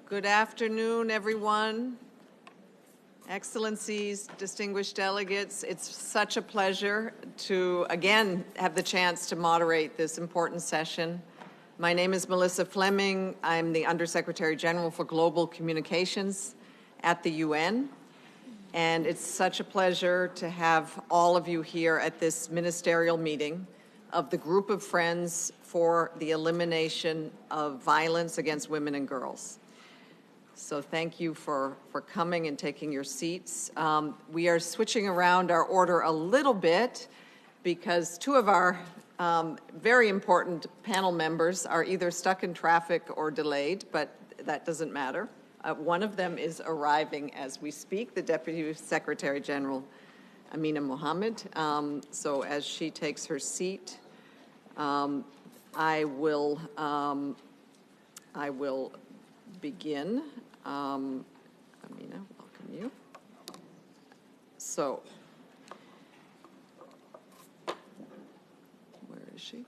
Good afternoon, everyone. Excellencies, distinguished delegates, it's such a pleasure to again have the chance to moderate this important session. My name is Melissa Fleming. I'm the Undersecretary General for Global Communications at the UN. And it's such a pleasure to have all of you here at this ministerial meeting of the Group of Friends for the Elimination of Violence Against Women and Girls. So thank you for coming and taking your seats. We are switching around our order a little bit because two of our very important panel members are either stuck in traffic or delayed, but that doesn't matter. One of them is arriving as we speak, the Deputy Secretary General, Amina Mohammed. So as she takes her seat, I will begin. Amina, welcome you. So, where is she?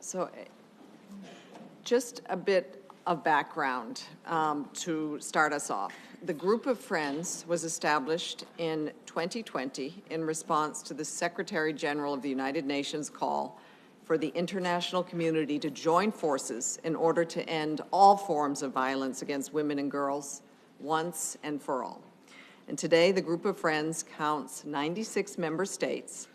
So, just a bit of background to start us off. The Group of Friends was established in 2020 in response to the Secretary General of the United Nations call for the international community to join forces in order to end all forms of violence against women and girls once and for all. And today, the Group of Friends counts 96 member states.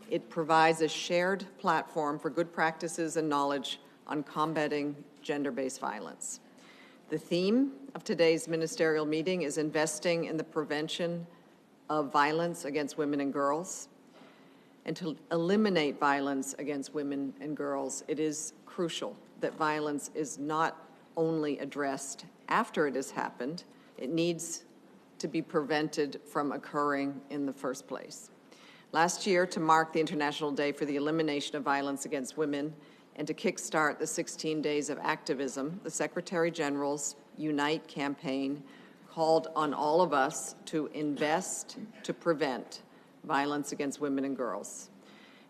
It provides a shared platform for good practices and knowledge on combating gender-based violence. The theme of today's ministerial meeting is investing in the prevention of violence against women and girls. And to eliminate violence against women and girls, it is crucial that violence is not only addressed after it has happened, it needs to be prevented from occurring in the first place. Last year, to mark the International Day for the Elimination of Violence Against Women and to kickstart the 16 days of activism, the Secretary General's Unite campaign called on all of us to invest to prevent violence against women and girls.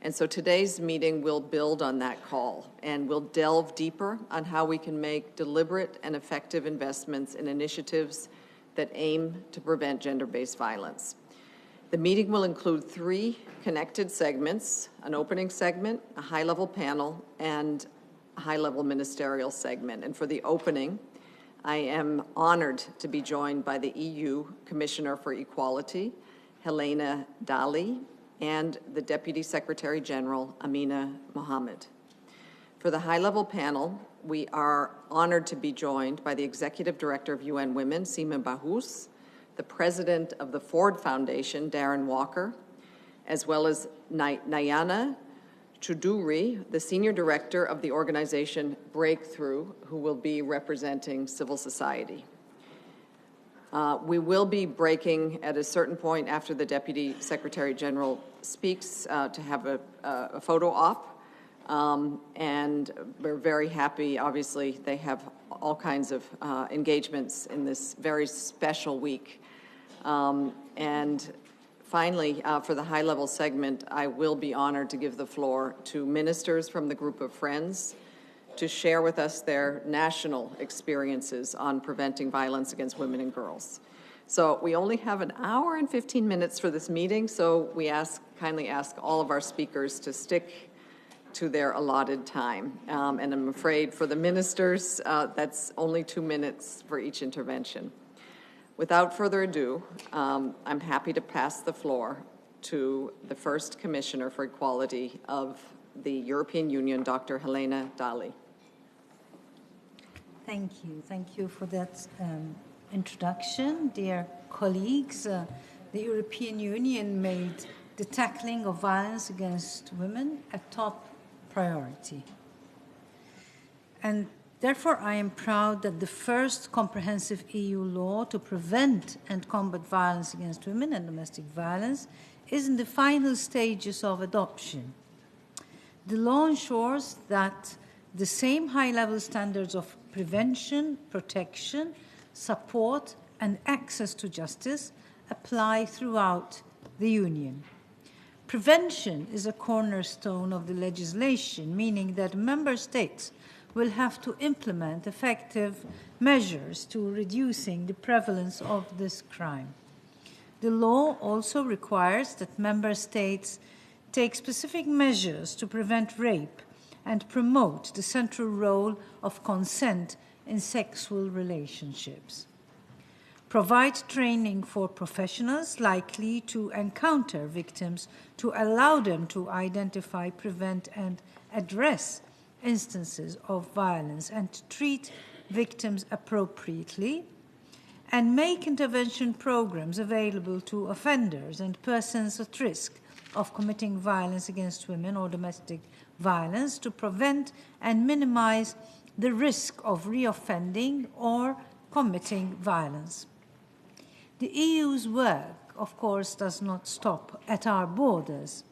And so today's meeting will build on that call and we'll delve deeper on how we can make deliberate and effective investments in initiatives that aim to prevent gender-based violence. The meeting will include 3 connected segments, an opening segment, a high-level panel, and a high-level ministerial segment. And for the opening, I am honored to be joined by the EU Commissioner for Equality, Helena Dalli, and the Deputy Secretary General, Amina Mohammed. For the high-level panel, we are honored to be joined by the Executive Director of UN Women, Sima Bahous, the President of the Ford Foundation, Darren Walker, as well as Nayana Chuduri, the Senior Director of the organization Breakthrough, who will be representing civil society. We will be breaking at a certain point after the Deputy Secretary General speaks to have a photo op. And we're very happy, obviously, they have all kinds of engagements in this very special week. And finally, for the high-level segment, I will be honored to give the floor to ministers from the Group of Friends to share with us their national experiences on preventing violence against women and girls. So we only have an hour and 15 minutes for this meeting, so we kindly ask all of our speakers to stick to their allotted time. And I'm afraid for the ministers, that's only 2 minutes for each intervention. Without further ado, I'm happy to pass the floor to the first Commissioner for Equality of the European Union, Dr. Helena Dalli. Thank you. Thank you for that introduction. Dear colleagues, the European Union made the tackling of violence against women a top priority. And therefore, I am proud that the first comprehensive EU law to prevent and combat violence against women and domestic violence is in the final stages of adoption. The law ensures that the same high-level standards of prevention, protection, support, and access to justice apply throughout the Union. Prevention is a cornerstone of the legislation, meaning that member states will have to implement effective measures to reducing the prevalence of this crime. The law also requires that member states take specific measures to prevent rape and promote the central role of consent in sexual relationships. Provide training for professionals likely to encounter victims to allow them to identify, prevent, and address instances of violence and treat victims appropriately, and make intervention programs available to offenders and persons at risk of committing violence against women or domestic violence to prevent and minimize the risk of reoffending or committing violence. The EU's work, of course, does not stop at our borders.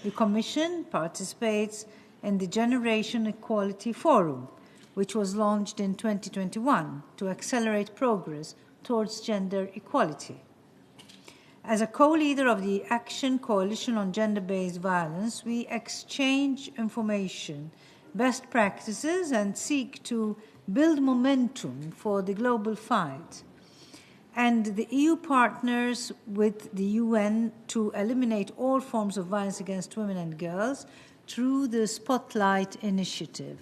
The Commission participates in the Generation Equality Forum, which was launched in 2021 to accelerate progress towards gender equality. As a co-leader of the Action Coalition on Gender-Based Violence, we exchange information, best practices, and seek to build momentum for the global fight. And the EU partners with the UN to eliminate all forms of violence against women and girls through the Spotlight Initiative.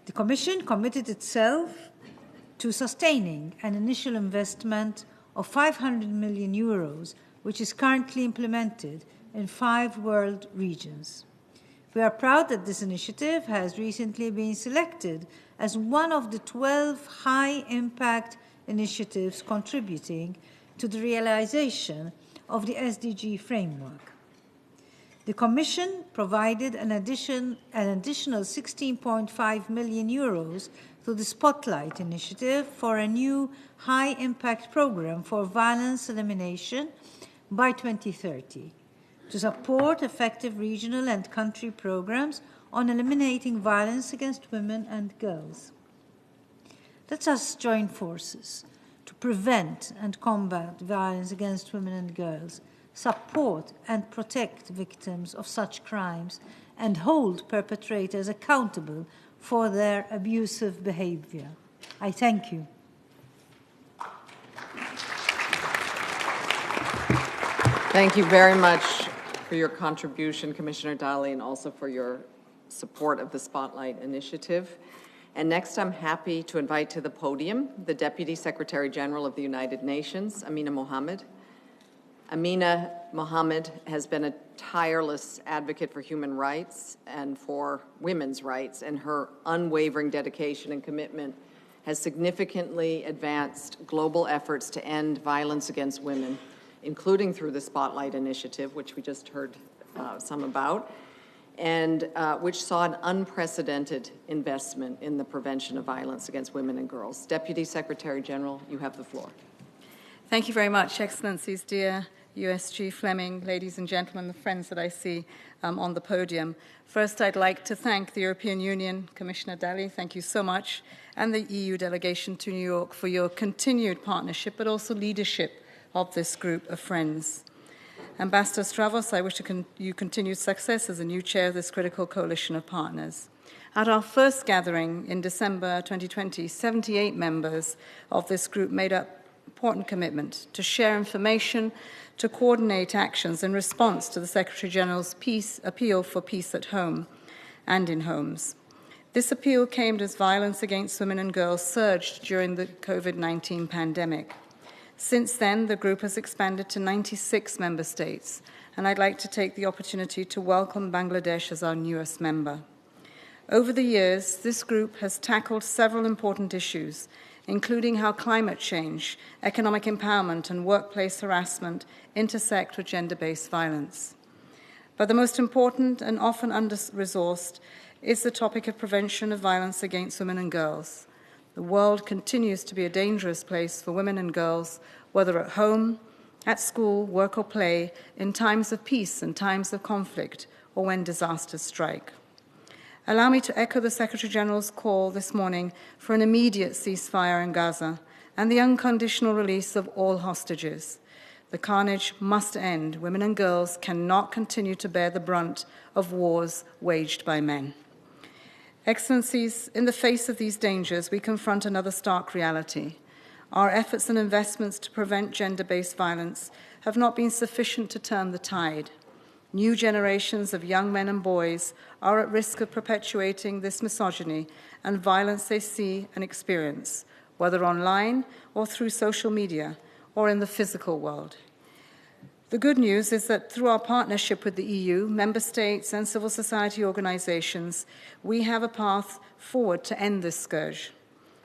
The Commission committed itself to sustaining an initial investment of 500 million euros, which is currently implemented in 5 world regions. We are proud that this initiative has recently been selected as one of the 12 high-impact initiatives contributing to the realization of the SDG framework. The Commission provided an additional 16.5 million euros to the Spotlight Initiative for a new high-impact program for violence elimination by 2030 to support effective regional and country programs on eliminating violence against women and girls. Let us join forces to prevent and combat violence against women and girls, support and protect victims of such crimes, and hold perpetrators accountable for their abusive behavior. I thank you. Thank you very much for your contribution, Commissioner Dalli, and also for your support of the Spotlight Initiative. And next, I'm happy to invite to the podium the Deputy Secretary General of the United Nations, Amina Mohammed. Amina Mohammed has been a tireless advocate for human rights and for women's rights, and her unwavering dedication and commitment has significantly advanced global efforts to end violence against women, including through the Spotlight Initiative, which we just heard some about, and which saw an unprecedented investment in the prevention of violence against women and girls. Deputy Secretary General, you have the floor. Thank you very much, Excellencies, dear USG Fleming, ladies and gentlemen, the friends that I see on the podium. First, I'd like to thank the European Union, Commissioner Dalli, thank you so much, and the EU delegation to New York for your continued partnership, but also leadership of this group of friends. Ambassador Stravos, I wish you continued success as a new chair of this critical coalition of partners. At our first gathering in December 2020, 78 members of this group made up important commitment to share information, to coordinate actions in response to the Secretary-General's appeal for peace at home and in homes. This appeal came as violence against women and girls surged during the COVID-19 pandemic. Since then, the group has expanded to 96 member states, and I'd like to take the opportunity to welcome Bangladesh as our newest member. Over the years, this group has tackled several important issues, including how climate change, economic empowerment, and workplace harassment intersect with gender-based violence. But the most important and often under-resourced is the topic of prevention of violence against women and girls. The world continues to be a dangerous place for women and girls, whether at home, at school, work or play, in times of peace and times of conflict, or when disasters strike. Allow me to echo the Secretary-General's call this morning for an immediate ceasefire in Gaza and the unconditional release of all hostages. The carnage must end. Women and girls cannot continue to bear the brunt of wars waged by men. Excellencies, in the face of these dangers, we confront another stark reality. Our efforts and investments to prevent gender-based violence have not been sufficient to turn the tide. New generations of young men and boys are at risk of perpetuating this misogyny and violence they see and experience, whether online or through social media or in the physical world. The good news is that through our partnership with the EU, member states and civil society organizations, we have a path forward to end this scourge.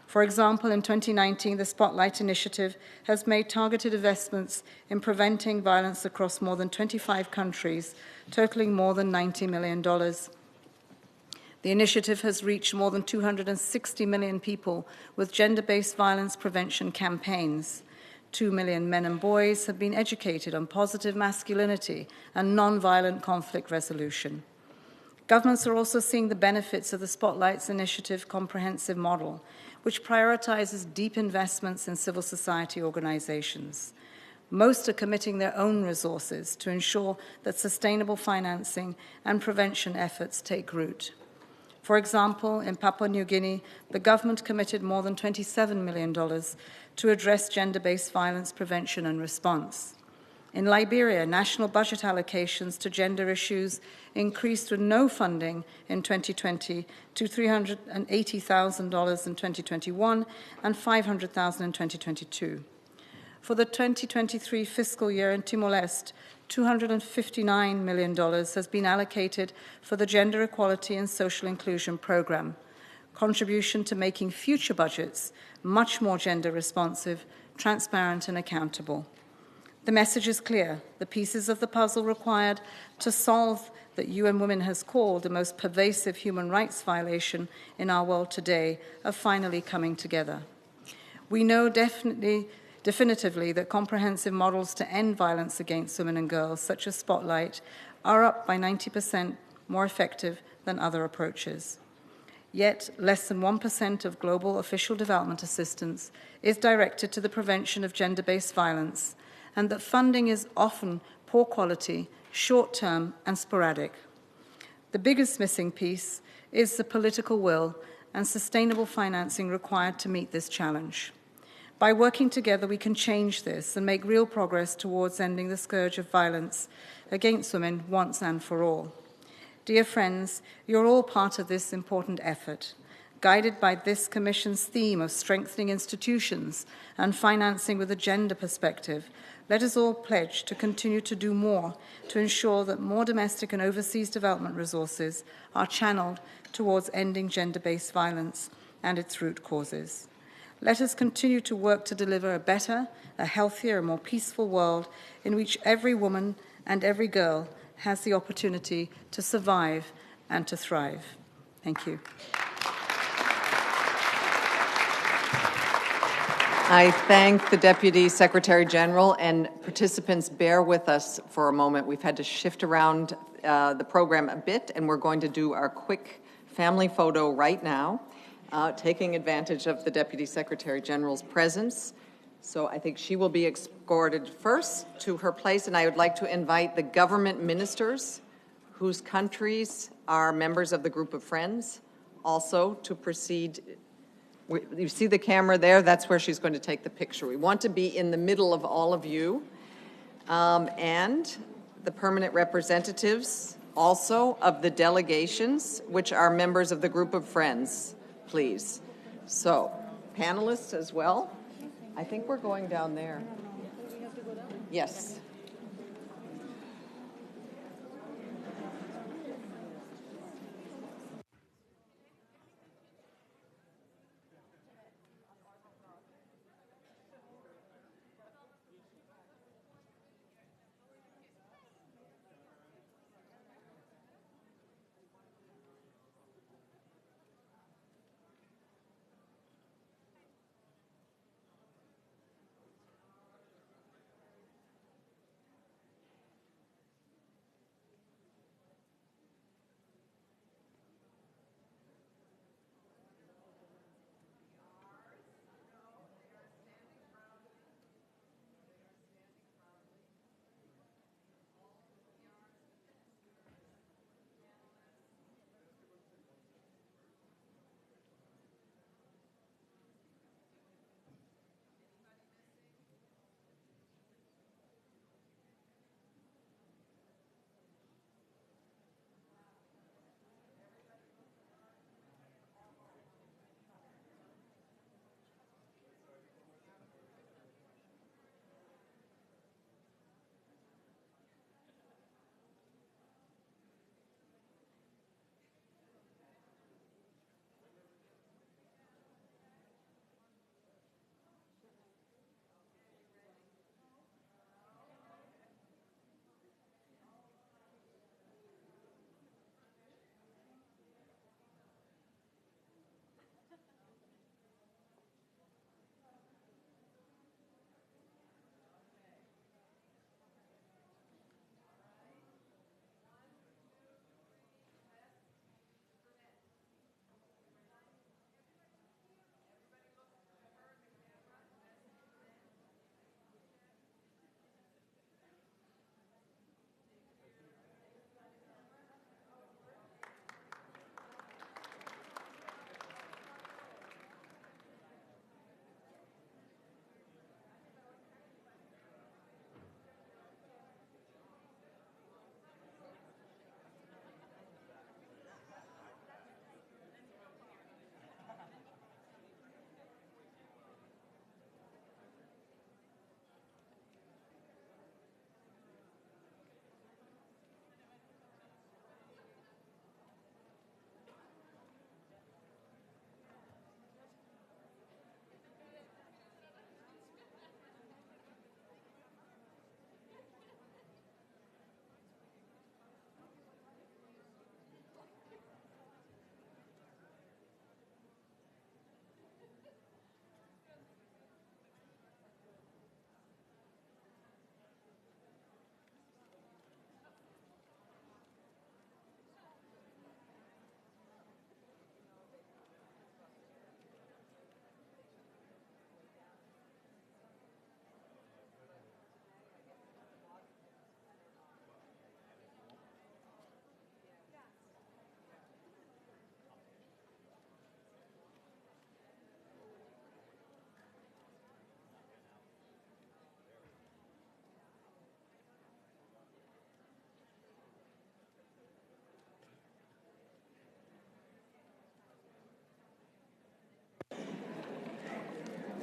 For example, in 2019, the Spotlight Initiative has made targeted investments in preventing violence across more than 25 countries, totaling more than $90 million. The initiative has reached more than 260 million people with gender-based violence prevention campaigns. 2 million men and boys have been educated on positive masculinity and non-violent conflict resolution. Governments are also seeing the benefits of the Spotlights Initiative comprehensive model, which prioritizes deep investments in civil society organizations. Most are committing their own resources to ensure that sustainable financing and prevention efforts take root. For example, in Papua New Guinea, the government committed more than $27 million to address gender-based violence prevention and response. In Liberia, national budget allocations to gender issues increased with no funding in 2020 to $380,000 in 2021 and $500,000 in 2022. For the 2023 fiscal year in Timor-Leste, $259 million has been allocated for the Gender Equality and Social Inclusion Program, contribution to making future budgets much more gender responsive, transparent and accountable. The message is clear. The pieces of the puzzle required to solve that UN Women has called the most pervasive human rights violation in our world today are finally coming together. We know definitively that comprehensive models to end violence against women and girls, such as Spotlight, are up by 90% more effective than other approaches. Yet, less than 1% of global official development assistance is directed to the prevention of gender-based violence, and that funding is often poor quality, short-term, and sporadic. The biggest missing piece is the political will and sustainable financing required to meet this challenge. By working together, we can change this and make real progress towards ending the scourge of violence against women once and for all. Dear friends, you're all part of this important effort. Guided by this Commission's theme of strengthening institutions and financing with a gender perspective, let us all pledge to continue to do more to ensure that more domestic and overseas development resources are channeled towards ending gender-based violence and its root causes. Let us continue to work to deliver a better, a healthier, and more peaceful world in which every woman and every girl has the opportunity to survive and to thrive. Thank you. I thank the Deputy Secretary General, and participants, bear with us for a moment. We've had to shift around the program a bit, and we're going to do our quick family photo right now, taking advantage of the Deputy Secretary General's presence. So I think she will be escorted first to her place, and I would like to invite the government ministers whose countries are members of the group of friends also to proceed. You see the camera there? That's where she's going to take the picture. We want to be in the middle of all of you. And the permanent representatives also of the delegations, which are members of the group of friends, please. So, panelists as well. I think we're going down there. Yes.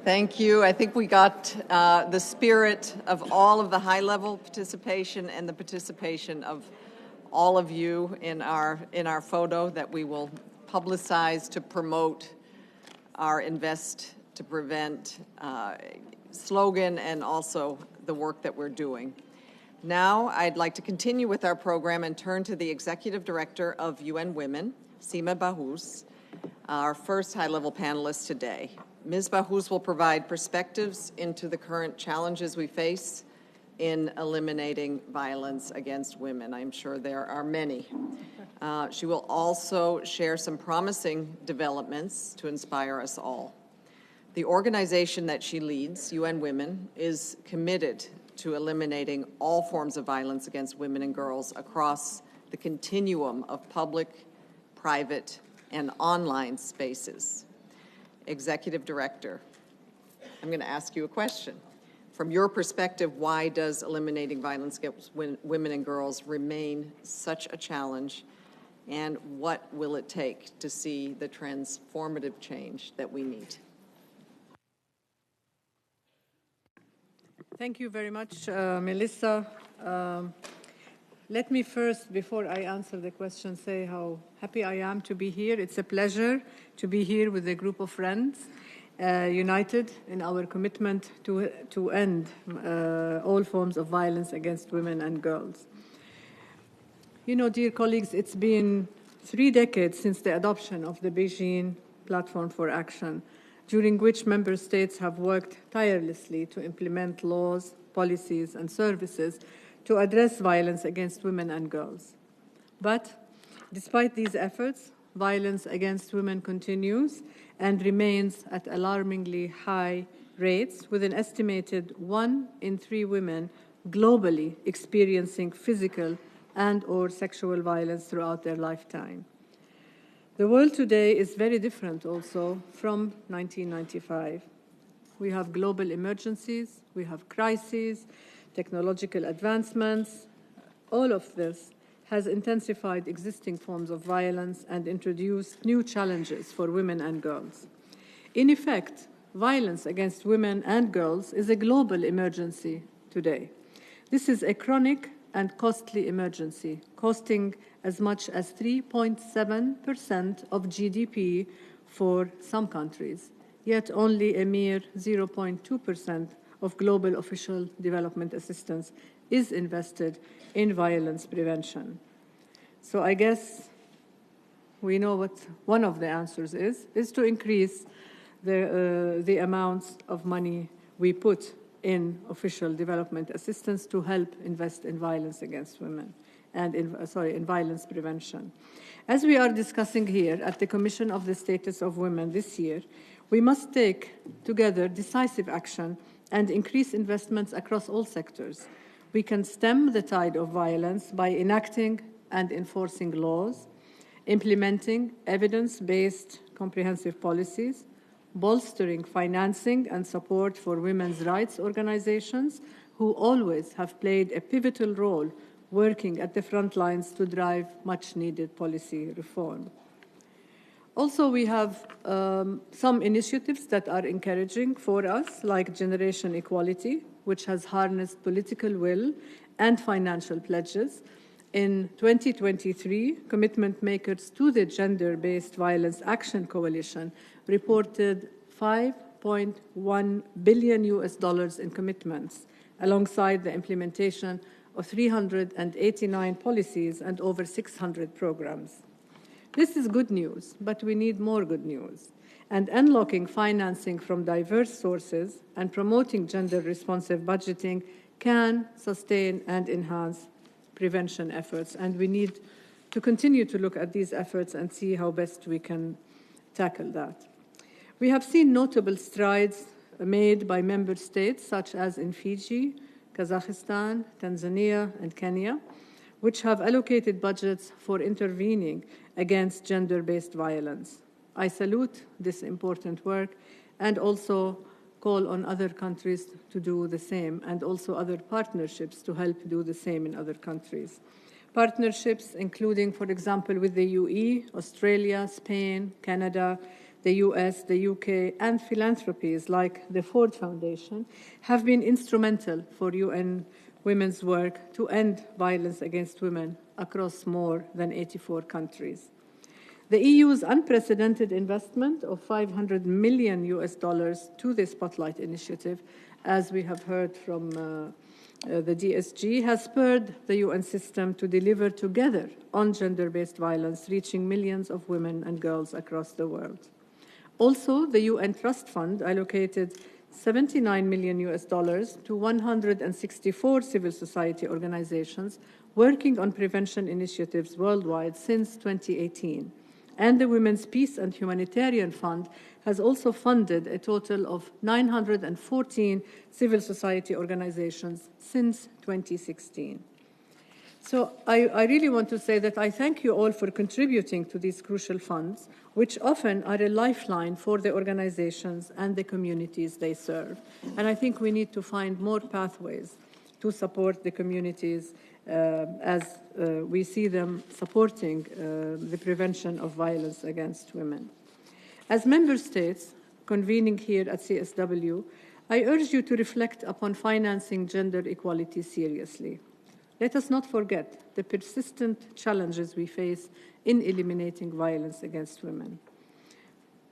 Thank you. I think we got the spirit of all of the high-level participation and the participation of all of you in our photo that we will publicize to promote our Invest to Prevent slogan and also the work that we're doing. Now, I'd like to continue with our program and turn to the Executive Director of UN Women, Seema Bahous, our first high-level panelist today. Ms. Bahous will provide perspectives into the current challenges we face in eliminating violence against women. I'm sure there are many. She will also share some promising developments to inspire us all. The organization that she leads, UN Women, is committed to eliminating all forms of violence against women and girls across the continuum of public, private, and online spaces. Executive Director, I'm going to ask you a question. From your perspective, why does eliminating violence against women and girls remain such a challenge, and what will it take to see the transformative change that we need? Thank you very much, Melissa. Let me first, before I answer the question, say how happy I am to be here. It's a pleasure to be here with a group of friends, united in our commitment to end all forms of violence against women and girls. You know, dear colleagues, it's been 3 decades since the adoption of the Beijing Platform for Action, during which member states have worked tirelessly to implement laws, policies, and services to address violence against women and girls. But despite these efforts, violence against women continues and remains at alarmingly high rates, with an estimated 1 in 3 women globally experiencing physical and/or sexual violence throughout their lifetime. The world today is very different also from 1995. We have global emergencies, we have crises, technological advancements. All of this has intensified existing forms of violence and introduced new challenges for women and girls. In effect, violence against women and girls is a global emergency today. This is a chronic and costly emergency, costing as much as 3.7% of GDP for some countries, yet only a mere 0.2% of global official development assistance is invested in violence prevention. So I guess we know what one of the answers is to increase the amounts of money we put in official development assistance to help invest in violence against women and in violence prevention. As we are discussing here at the Commission of the Status of Women this year, we must take together decisive action and increase investments across all sectors. We can stem the tide of violence by enacting and enforcing laws, implementing evidence-based comprehensive policies, bolstering financing and support for women's rights organizations who always have played a pivotal role working at the front lines to drive much-needed policy reform. Also, we have some initiatives that are encouraging for us, like Generation Equality, which has harnessed political will and financial pledges. In 2023, commitment makers to the Gender-Based Violence Action Coalition reported $5.1 billion in commitments, alongside the implementation of 389 policies and over 600 programs. This is good news, but we need more good news. And unlocking financing from diverse sources and promoting gender-responsive budgeting can sustain and enhance prevention efforts. And we need to continue to look at these efforts and see how best we can tackle that. We have seen notable strides made by member states, such as in Fiji, Kazakhstan, Tanzania, and Kenya, which have allocated budgets for intervening against gender-based violence. I salute this important work and also call on other countries to do the same, and also other partnerships to help do the same in other countries. Partnerships including, for example, with the UE, Australia, Spain, Canada, the US, the UK, and philanthropies like the Ford Foundation have been instrumental for UN Women's work to end violence against women across more than 84 countries. The EU's unprecedented investment of $500 million to the Spotlight Initiative, as we have heard from the DSG, has spurred the UN system to deliver together on gender-based violence, reaching millions of women and girls across the world. Also, the UN Trust Fund allocated $79 million to 164 civil society organizations working on prevention initiatives worldwide since 2018. And the Women's Peace and Humanitarian Fund has also funded a total of 914 civil society organizations since 2016. So I really want to say that I thank you all for contributing to these crucial funds, which often are a lifeline for the organizations and the communities they serve. And I think we need to find more pathways to support the communities as we see them supporting the prevention of violence against women. As member states convening here at CSW, I urge you to reflect upon financing gender equality seriously. Let us not forget the persistent challenges we face in eliminating violence against women.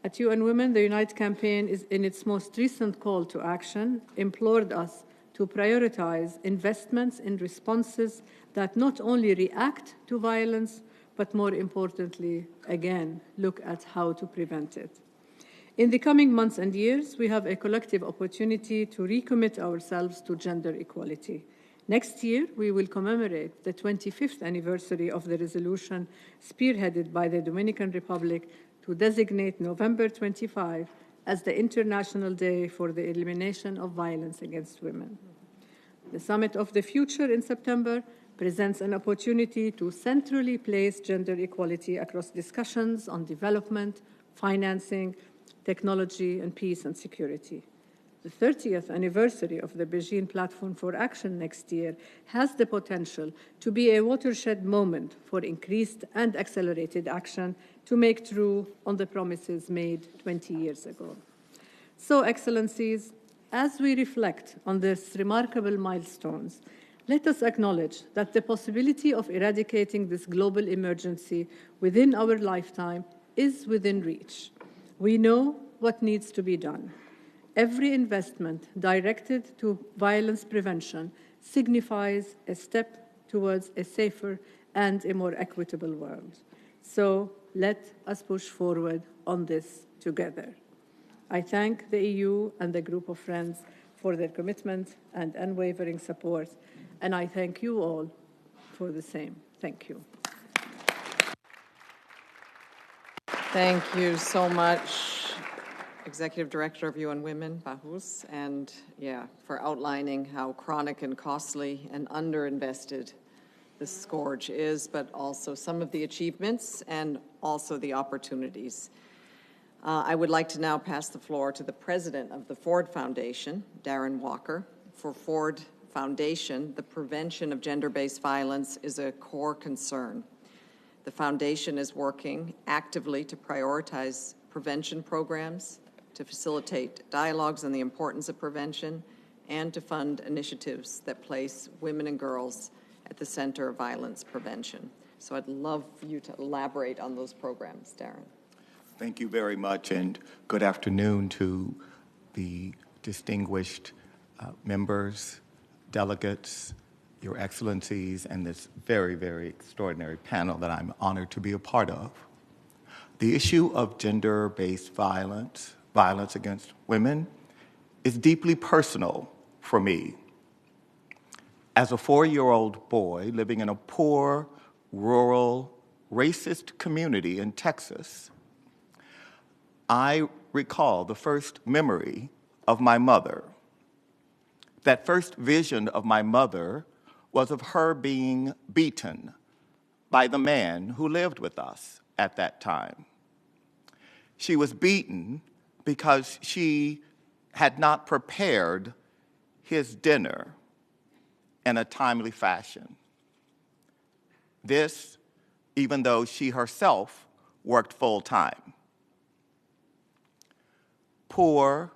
At UN Women, the Unite campaign is in its most recent call to action, implored us to prioritize investments in responses that not only react to violence, but more importantly, again, look at how to prevent it. In the coming months and years, we have a collective opportunity to recommit ourselves to gender equality. Next year, we will commemorate the 25th anniversary of the resolution spearheaded by the Dominican Republic to designate November 25 as the International Day for the Elimination of Violence Against Women. The Summit of the Future in September presents an opportunity to centrally place gender equality across discussions on development, financing, technology, and peace and security. The 30th anniversary of the Beijing Platform for Action next year has the potential to be a watershed moment for increased and accelerated action to make true on the promises made 20 years ago. So, Excellencies, as we reflect on these remarkable milestones, let us acknowledge that the possibility of eradicating this global emergency within our lifetime is within reach. We know what needs to be done. Every investment directed to violence prevention signifies a step towards a safer and a more equitable world. So let us push forward on this together. I thank the EU and the group of friends for their commitment and unwavering support, and I thank you all for the same. Thank you. Thank you so much, Executive Director of UN Women, Bahous, and for outlining how chronic and costly and underinvested this scourge is, but also some of the achievements and also the opportunities. I would like to now pass the floor to the president of the Ford Foundation, Darren Walker. For Ford Foundation, the prevention of gender-based violence is a core concern. The foundation is working actively to prioritize prevention programs, to facilitate dialogues on the importance of prevention, and to fund initiatives that place women and girls at the center of violence prevention. So I'd love for you to elaborate on those programs, Darren. Thank you very much, and good afternoon to the distinguished members, delegates, Your Excellencies, and this very, very extraordinary panel that I'm honored to be a part of. The issue of gender-based violence against women, is deeply personal for me. As a 4-year-old boy living in a poor, rural, racist community in Texas, I recall the first memory of my mother. That first vision of my mother was of her being beaten by the man who lived with us at that time. She was beaten because she had not prepared his dinner in a timely fashion. This, even though she herself worked full-time. poor,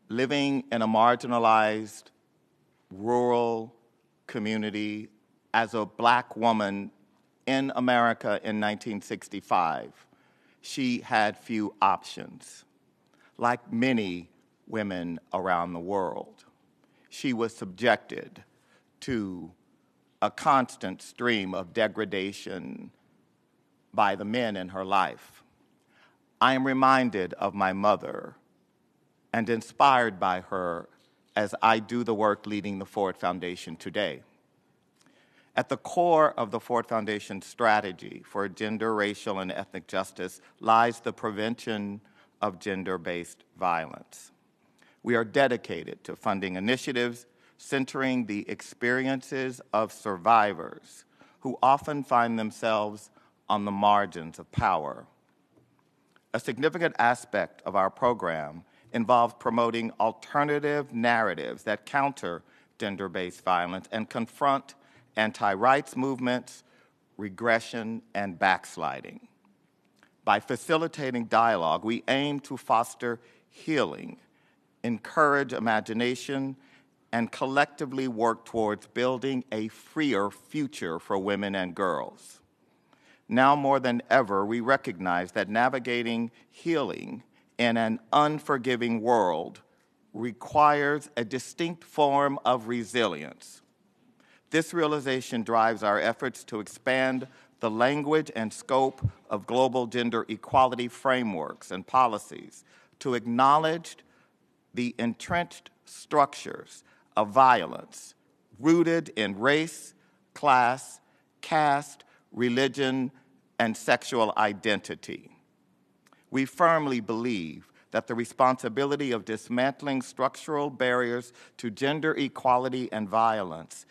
living in a marginalized rural community as a black woman in America in 1965, she had few options. Like many women around the world, she was subjected to a constant stream of degradation by the men in her life. I am reminded of my mother and inspired by her as I do the work leading the Ford Foundation today. At the core of the Ford Foundation strategy for gender, racial, and ethnic justice lies the prevention of gender-based violence. We are dedicated to funding initiatives centering the experiences of survivors who often find themselves on the margins of power. A significant aspect of our program involves promoting alternative narratives that counter gender-based violence and confront anti-rights movements, regression, and backsliding. By facilitating dialogue, we aim to foster healing, encourage imagination, and collectively work towards building a freer future for women and girls. Now more than ever, we recognize that navigating healing in an unforgiving world requires a distinct form of resilience. This realization drives our efforts to expand the language and scope of global gender equality frameworks and policies to acknowledge the entrenched structures of violence rooted in race, class, caste, religion, and sexual identity. We firmly believe that the responsibility of dismantling structural barriers to gender equality and violence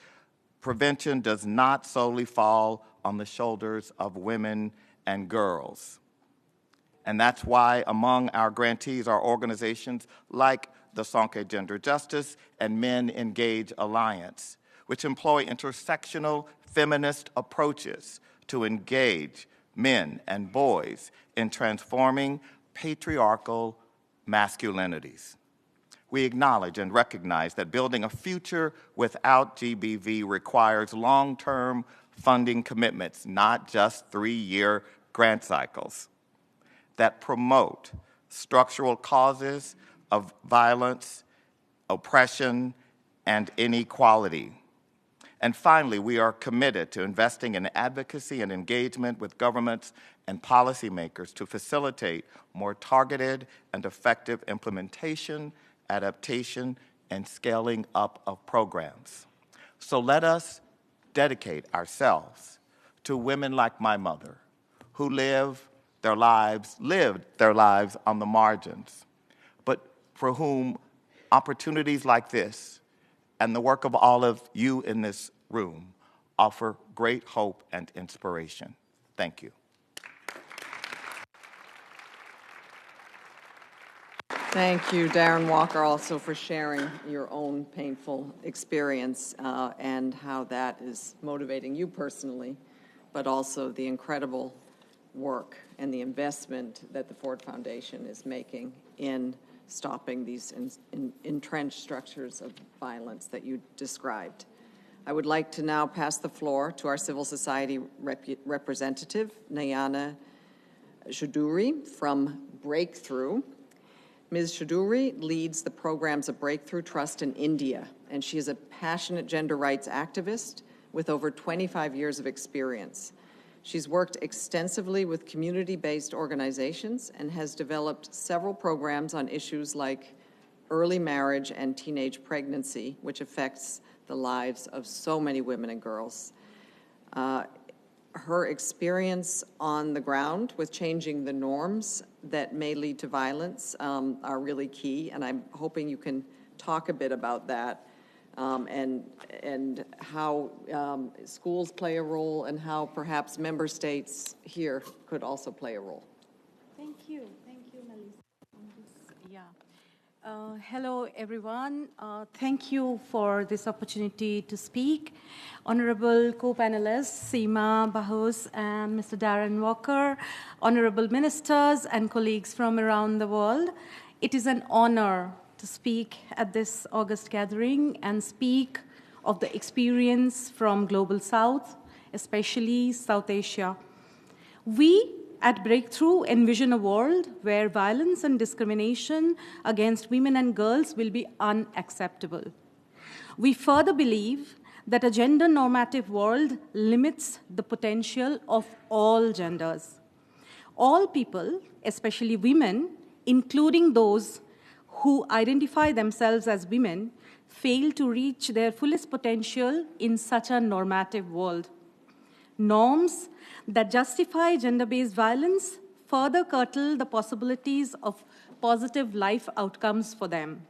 prevention does not solely fall on the shoulders of women and girls. And that's why among our grantees are organizations like the Sonke Gender Justice and Men Engage Alliance, which employ intersectional feminist approaches to engage men and boys in transforming patriarchal masculinities. We acknowledge and recognize that building a future without GBV requires long-term funding commitments, not just 3-year grant cycles, that promote structural causes of violence, oppression, and inequality. And finally, we are committed to investing in advocacy and engagement with governments and policymakers to facilitate more targeted and effective implementation, adaptation, and scaling up of programs. So let us dedicate ourselves to women like my mother, who lived their lives on the margins, but for whom opportunities like this and the work of all of you in this room offer great hope and inspiration. Thank you. Thank you, Darren Walker, also for sharing your own painful experience and how that is motivating you personally, but also the incredible work and the investment that the Ford Foundation is making in stopping these entrenched structures of violence that you described. I would like to now pass the floor to our civil society representative, Nayana Choudhury from Breakthrough. Ms. Choudhury leads the programs of Breakthrough Trust in India, and she is a passionate gender rights activist with over 25 years of experience. She's worked extensively with community-based organizations and has developed several programs on issues like early marriage and teenage pregnancy, which affects the lives of so many women and girls. Her experience on the ground with changing the norms that may lead to violence are really key, and I'm hoping you can talk a bit about that and how schools play a role and how perhaps member states here could also play a role. Thank you, Melissa. Hello, everyone. Thank you for this opportunity to speak. Honorable co-panelists, Seema Bahus and Mr. Darren Walker, honorable ministers and colleagues from around the world. It is an honor to speak at this August gathering and speak of the experience from Global South, especially South Asia. We at Breakthrough envision a world where violence and discrimination against women and girls will be unacceptable. We further believe that a gender normative world limits the potential of all genders. All people, especially women, including those who identify themselves as women, fail to reach their fullest potential in such a normative world. Norms that justify gender-based violence further curtail the possibilities of positive life outcomes for them.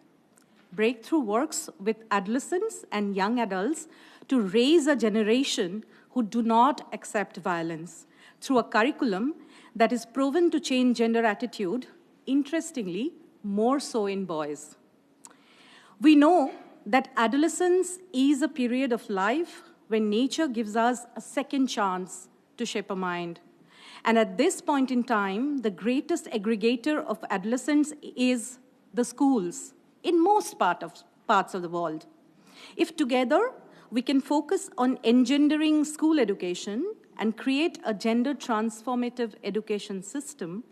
Breakthrough works with adolescents and young adults to raise a generation who do not accept violence through a curriculum that is proven to change gender attitude, interestingly, more so in boys. We know that adolescence is a period of life when nature gives us a second chance to shape a mind. And at this point in time, the greatest aggregator of adolescents is the schools in most parts of the world. If together we can focus on engendering school education and create a gender transformative education system,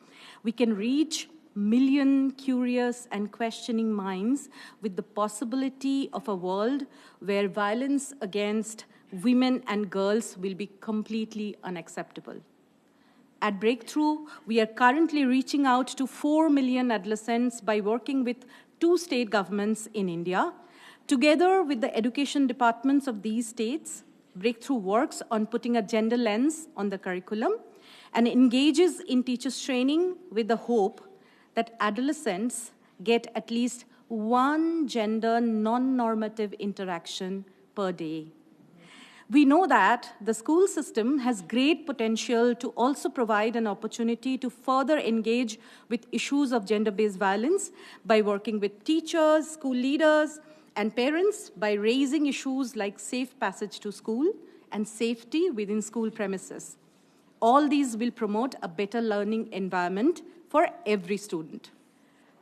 we can reach million curious and questioning minds with the possibility of a world where violence against women and girls will be completely unacceptable. At Breakthrough, we are currently reaching out to 4 million adolescents by working with 2 state governments in India. Together with the education departments of these states, Breakthrough works on putting a gender lens on the curriculum and engages in teachers' training with the hope that adolescents get at least one gender non-normative interaction per day. We know that the school system has great potential to also provide an opportunity to further engage with issues of gender-based violence by working with teachers, school leaders, and parents by raising issues like safe passage to school and safety within school premises. All these will promote a better learning environment for every student.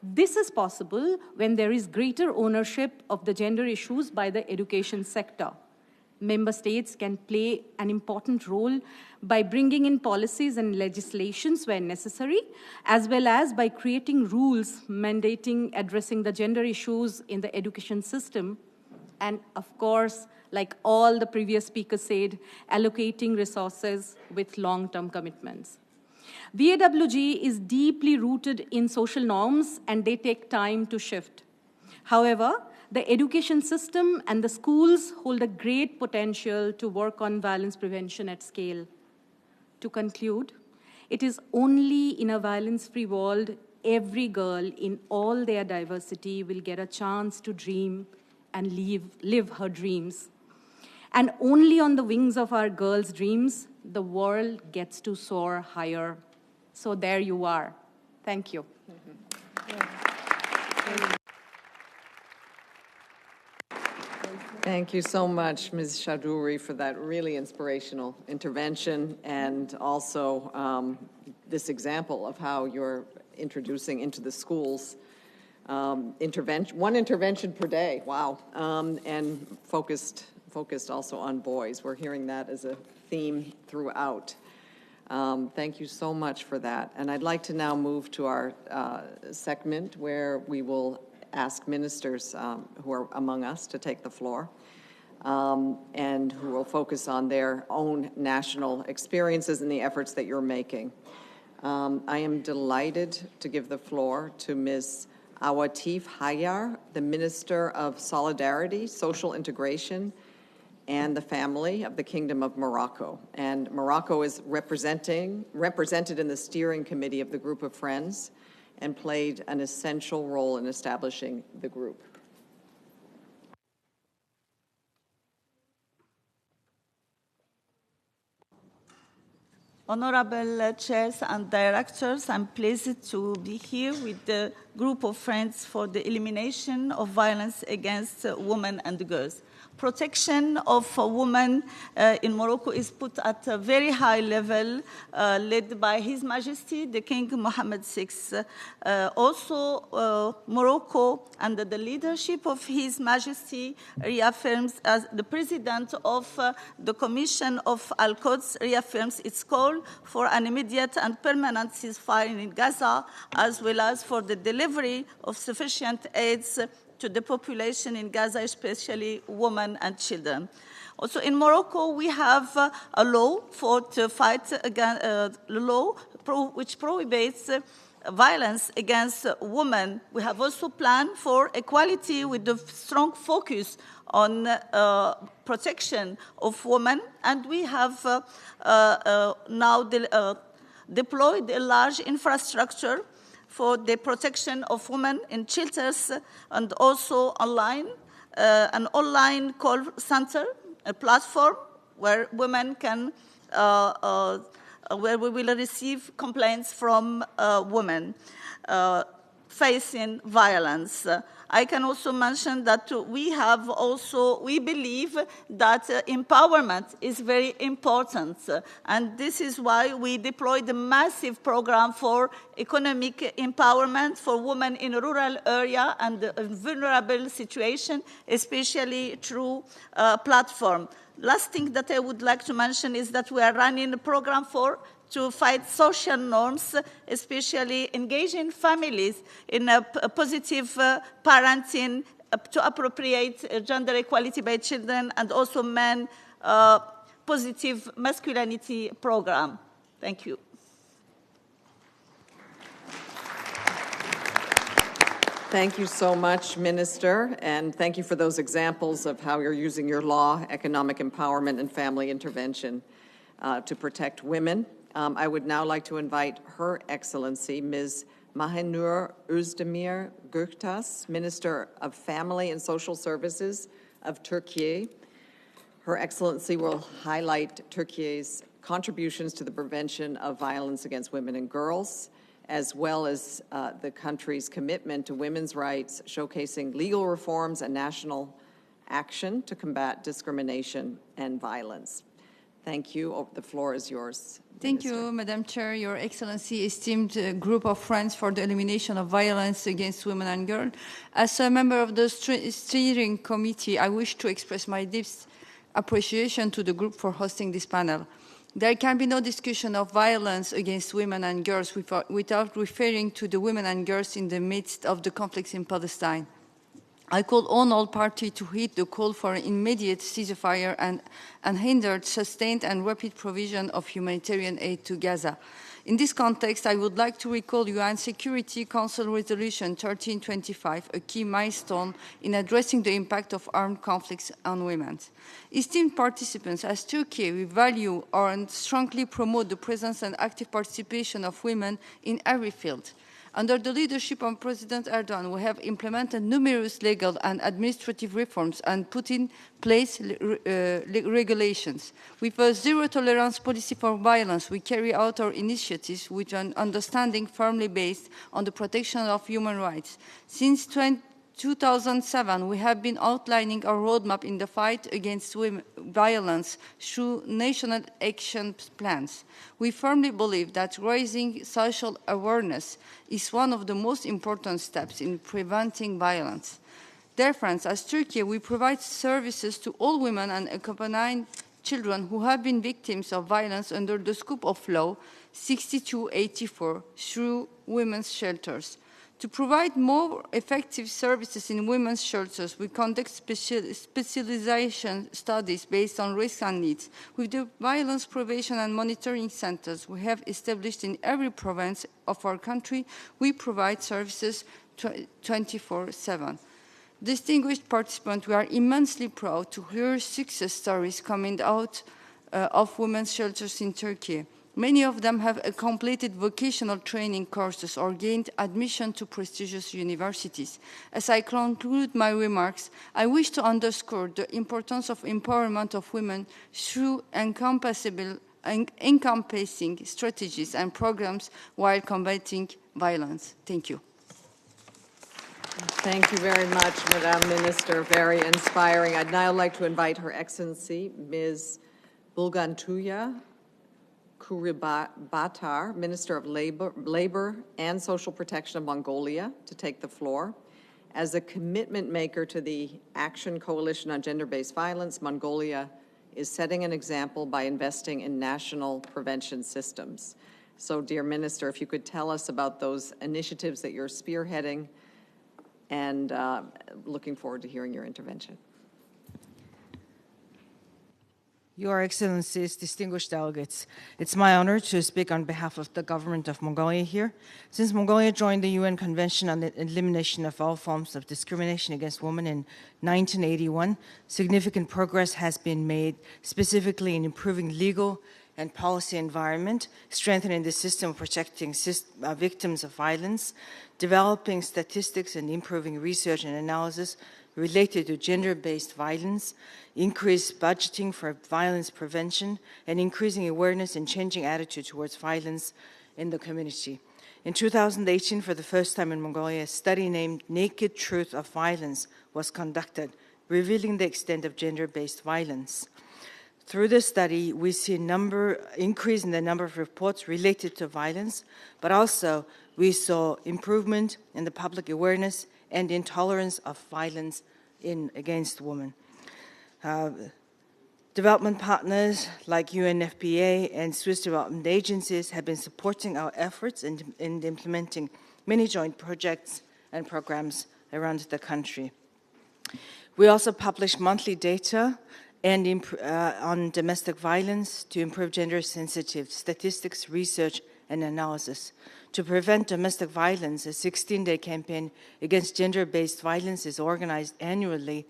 This is possible when there is greater ownership of the gender issues by the education sector. Member states can play an important role by bringing in policies and legislations where necessary, as well as by creating rules mandating addressing the gender issues in the education system. And of course, like all the previous speakers said, allocating resources with long-term commitments. VAWG is deeply rooted in social norms and they take time to shift. However, the education system and the schools hold a great potential to work on violence prevention at scale. To conclude, it is only in a violence-free world every girl in all their diversity will get a chance to dream and live her dreams. And only on the wings of our girls' dreams, the world gets to soar higher. So there you are. Thank you. Thank you so much, Ms. Chaudhuri, for that really inspirational intervention and also this example of how you're introducing into the schools one intervention per day, wow, and focused also on boys. We're hearing that as a theme throughout. Thank you so much for that. And I'd like to now move to our segment where we will ask ministers who are among us to take the floor and who will focus on their own national experiences and the efforts that you're making. I am delighted to give the floor to Ms. Awatif Hayar, the Minister of Solidarity, Social Integration, and the Family of the Kingdom of Morocco. And Morocco is represented in the steering committee of the Group of Friends and played an essential role in establishing the group. Honorable chairs and directors, I'm pleased to be here with the group of friends for the elimination of violence against women and girls. Protection of women in Morocco is put at a very high level, led by His Majesty, the King Mohammed VI. Also, Morocco, under the leadership of His Majesty, reaffirms, as the President of the Commission of Al-Quds reaffirms its call for an immediate and permanent ceasefire in Gaza, as well as for the delivery of sufficient aids to the population in Gaza, especially women and children. Also in Morocco, we have a law to fight against which prohibits violence against women. We have also planned for equality with a strong focus on protection of women, and we have now deployed a large infrastructure for the protection of women in shelters, and also online, an online call center, a platform where women can, where we will receive complaints from women facing violence. I can also mention that we believe that empowerment is very important, and this is why we deployed a massive program for economic empowerment for women in a rural area and a vulnerable situation, especially through platform. Last thing that I would like to mention is that we are running a program to fight social norms, especially engaging families in a positive parenting, to appropriate gender equality by children, and also men positive masculinity program. Thank you. Thank you so much, Minister, and thank you for those examples of how you're using your law, economic empowerment, and family intervention to protect women. I would now like to invite Her Excellency, Ms. Mahinur Özdemir Göktaş, Minister of Family and Social Services of Turkey. Her Excellency will highlight Turkey's contributions to the prevention of violence against women and girls, as well as the country's commitment to women's rights, showcasing legal reforms and national action to combat discrimination and violence. Thank you. The floor is yours. Thank you, Madam Chair, Your Excellency, esteemed group of friends for the elimination of violence against women and girls. As a member of the steering committee, I wish to express my deep appreciation to the group for hosting this panel. There can be no discussion of violence against women and girls without referring to the women and girls in the midst of the conflicts in Palestine. I call on all parties to heed the call for an immediate ceasefire and unhindered, sustained and rapid provision of humanitarian aid to Gaza. In this context, I would like to recall UN Security Council Resolution 1325, a key milestone in addressing the impact of armed conflicts on women. Esteemed participants, as Turkey, we value and strongly promote the presence and active participation of women in every field. Under the leadership of President Erdogan, we have implemented numerous legal and administrative reforms and put in place regulations. With a zero-tolerance policy for violence, we carry out our initiatives with an understanding firmly based on the protection of human rights. Since 2007, we have been outlining our roadmap in the fight against violence through national action plans. We firmly believe that raising social awareness is one of the most important steps in preventing violence. Therefore, as Turkey, we provide services to all women and accompanying children who have been victims of violence under the scope of Law 62/84 through women's shelters. To provide more effective services in women's shelters, we conduct specialization studies based on risks and needs. With the Violence Prevention and Monitoring Centers we have established in every province of our country, we provide services 24/7. Distinguished participants, we are immensely proud to hear success stories coming out of women's shelters in Turkey. Many of them have completed vocational training courses or gained admission to prestigious universities. As I conclude my remarks, I wish to underscore the importance of empowerment of women through encompassing strategies and programs while combating violence. Thank you. Thank you very much, Madam Minister. Very inspiring. I'd now like to invite Her Excellency, Ms. Bulgantuya Kuribatar, Minister of Labor and Social Protection of Mongolia, to take the floor. As a commitment maker to the Action Coalition on Gender-Based Violence, Mongolia is setting an example by investing in national prevention systems. So, dear Minister, if you could tell us about those initiatives that you're spearheading, and looking forward to hearing your intervention. Your Excellencies, distinguished delegates, it's my honor to speak on behalf of the government of Mongolia here. Since Mongolia joined the UN Convention on the Elimination of All Forms of Discrimination Against Women in 1981, significant progress has been made, specifically in improving legal and policy environment, strengthening the system of protecting victims of violence, developing statistics and improving research and analysis related to gender-based violence, increased budgeting for violence prevention, and increasing awareness and changing attitude towards violence in the community. In 2018, for the first time in Mongolia, a study named Naked Truth of Violence was conducted, revealing the extent of gender-based violence. Through the study, we see increase in the number of reports related to violence, but also we saw improvement in the public awareness and intolerance of violence against women. Development partners like UNFPA and Swiss development agencies have been supporting our efforts in implementing many joint projects and programs around the country. We also publish monthly data and on domestic violence to improve gender-sensitive statistics, research, and analysis. To prevent domestic violence, a 16-day campaign against gender-based violence is organized annually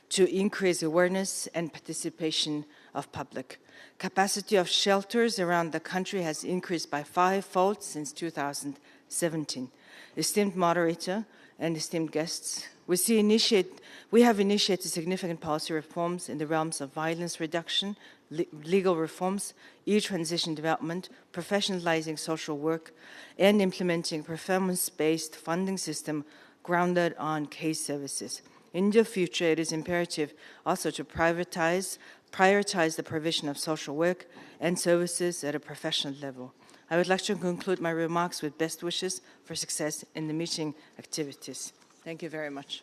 to increase awareness and participation of public. Capacity of shelters around the country has increased by 5-fold since 2017. Esteemed moderator and esteemed guests, we have initiated significant policy reforms in the realms of violence reduction, legal reforms, e-transition development, professionalizing social work, and implementing performance-based funding system grounded on case services. In the future, it is imperative also to prioritize the provision of social work and services at a professional level. I would like to conclude my remarks with best wishes for success in the meeting activities. Thank you very much.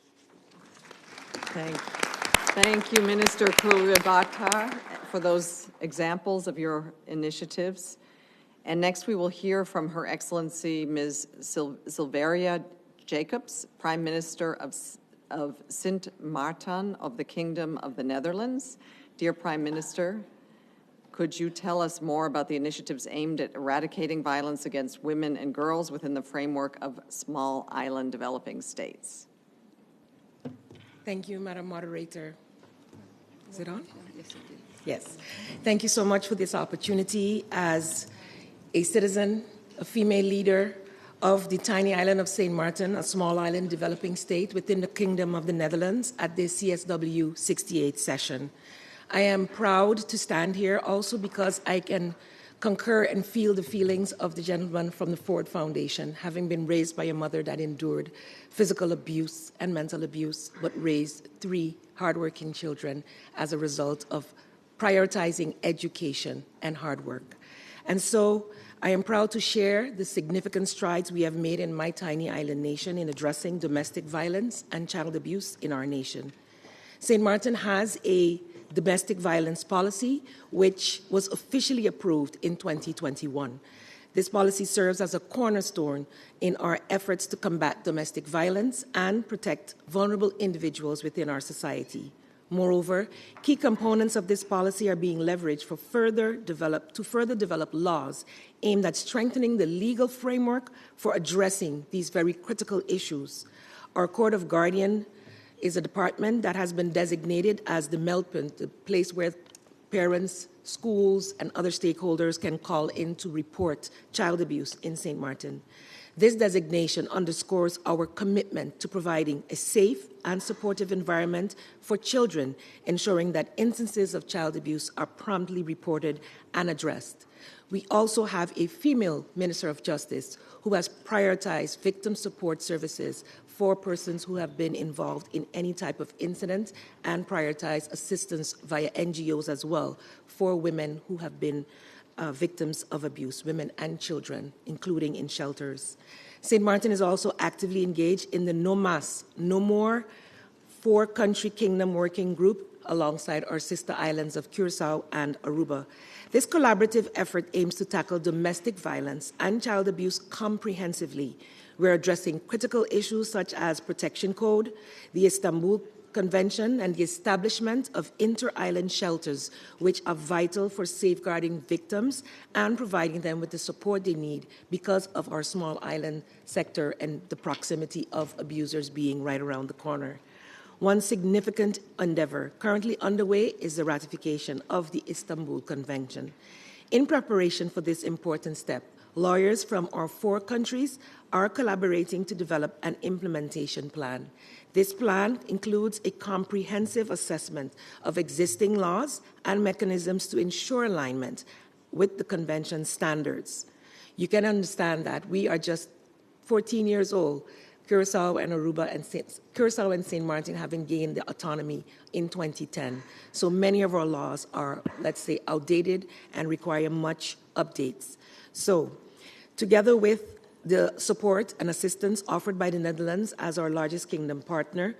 Thank you, Minister Kuribatar, for those examples of your initiatives. And next we will hear from Her Excellency Ms. Silveria Jacobs, Prime Minister of Sint Maarten of the Kingdom of the Netherlands. Dear Prime Minister, could you tell us more about the initiatives aimed at eradicating violence against women and girls within the framework of small island developing states? Thank you, Madam Moderator. Is it on? Yes, it is. Yes. Thank you so much for this opportunity as a citizen, a female leader of the tiny island of St. Maarten, a small island developing state within the Kingdom of the Netherlands at this CSW68 session. I am proud to stand here also because I can concur and feel the feelings of the gentleman from the Ford Foundation, having been raised by a mother that endured physical abuse and mental abuse, but raised 3 hardworking children as a result of prioritizing education and hard work. And so I am proud to share the significant strides we have made in my tiny island nation in addressing domestic violence and child abuse in our nation. St. Maarten has a domestic violence policy, which was officially approved in 2021. This policy serves as a cornerstone in our efforts to combat domestic violence and protect vulnerable individuals within our society. Moreover, key components of this policy are being leveraged to further develop laws aimed at strengthening the legal framework for addressing these very critical issues. Our Court of Guardian is a department that has been designated as the meltpoint, the place where parents, schools, and other stakeholders can call in to report child abuse in St. Maarten. This designation underscores our commitment to providing a safe and supportive environment for children, ensuring that instances of child abuse are promptly reported and addressed. We also have a female Minister of Justice who has prioritized victim support services for persons who have been involved in any type of incident and prioritized assistance via NGOs as well for women who have been victims of abuse, women and children, including in shelters. St. Martin is also actively engaged in the No Mas, No More 4-country kingdom working group alongside our sister islands of Curacao and Aruba. This collaborative effort aims to tackle domestic violence and child abuse comprehensively. We're addressing critical issues such as protection code, the Istanbul Convention, and the establishment of inter-island shelters, which are vital for safeguarding victims and providing them with the support they need because of our small island sector and the proximity of abusers being right around the corner. One significant endeavor currently underway is the ratification of the Istanbul Convention. In preparation for this important step, lawyers from our 4 countries are collaborating to develop an implementation plan. This plan includes a comprehensive assessment of existing laws and mechanisms to ensure alignment with the convention standards. You can understand that we are just 14 years old. Curacao and Aruba and Curacao and St. Martin having gained the autonomy in 2010. So many of our laws are, let's say, outdated and require much updates. So, together with the support and assistance offered by the Netherlands as our largest kingdom partner,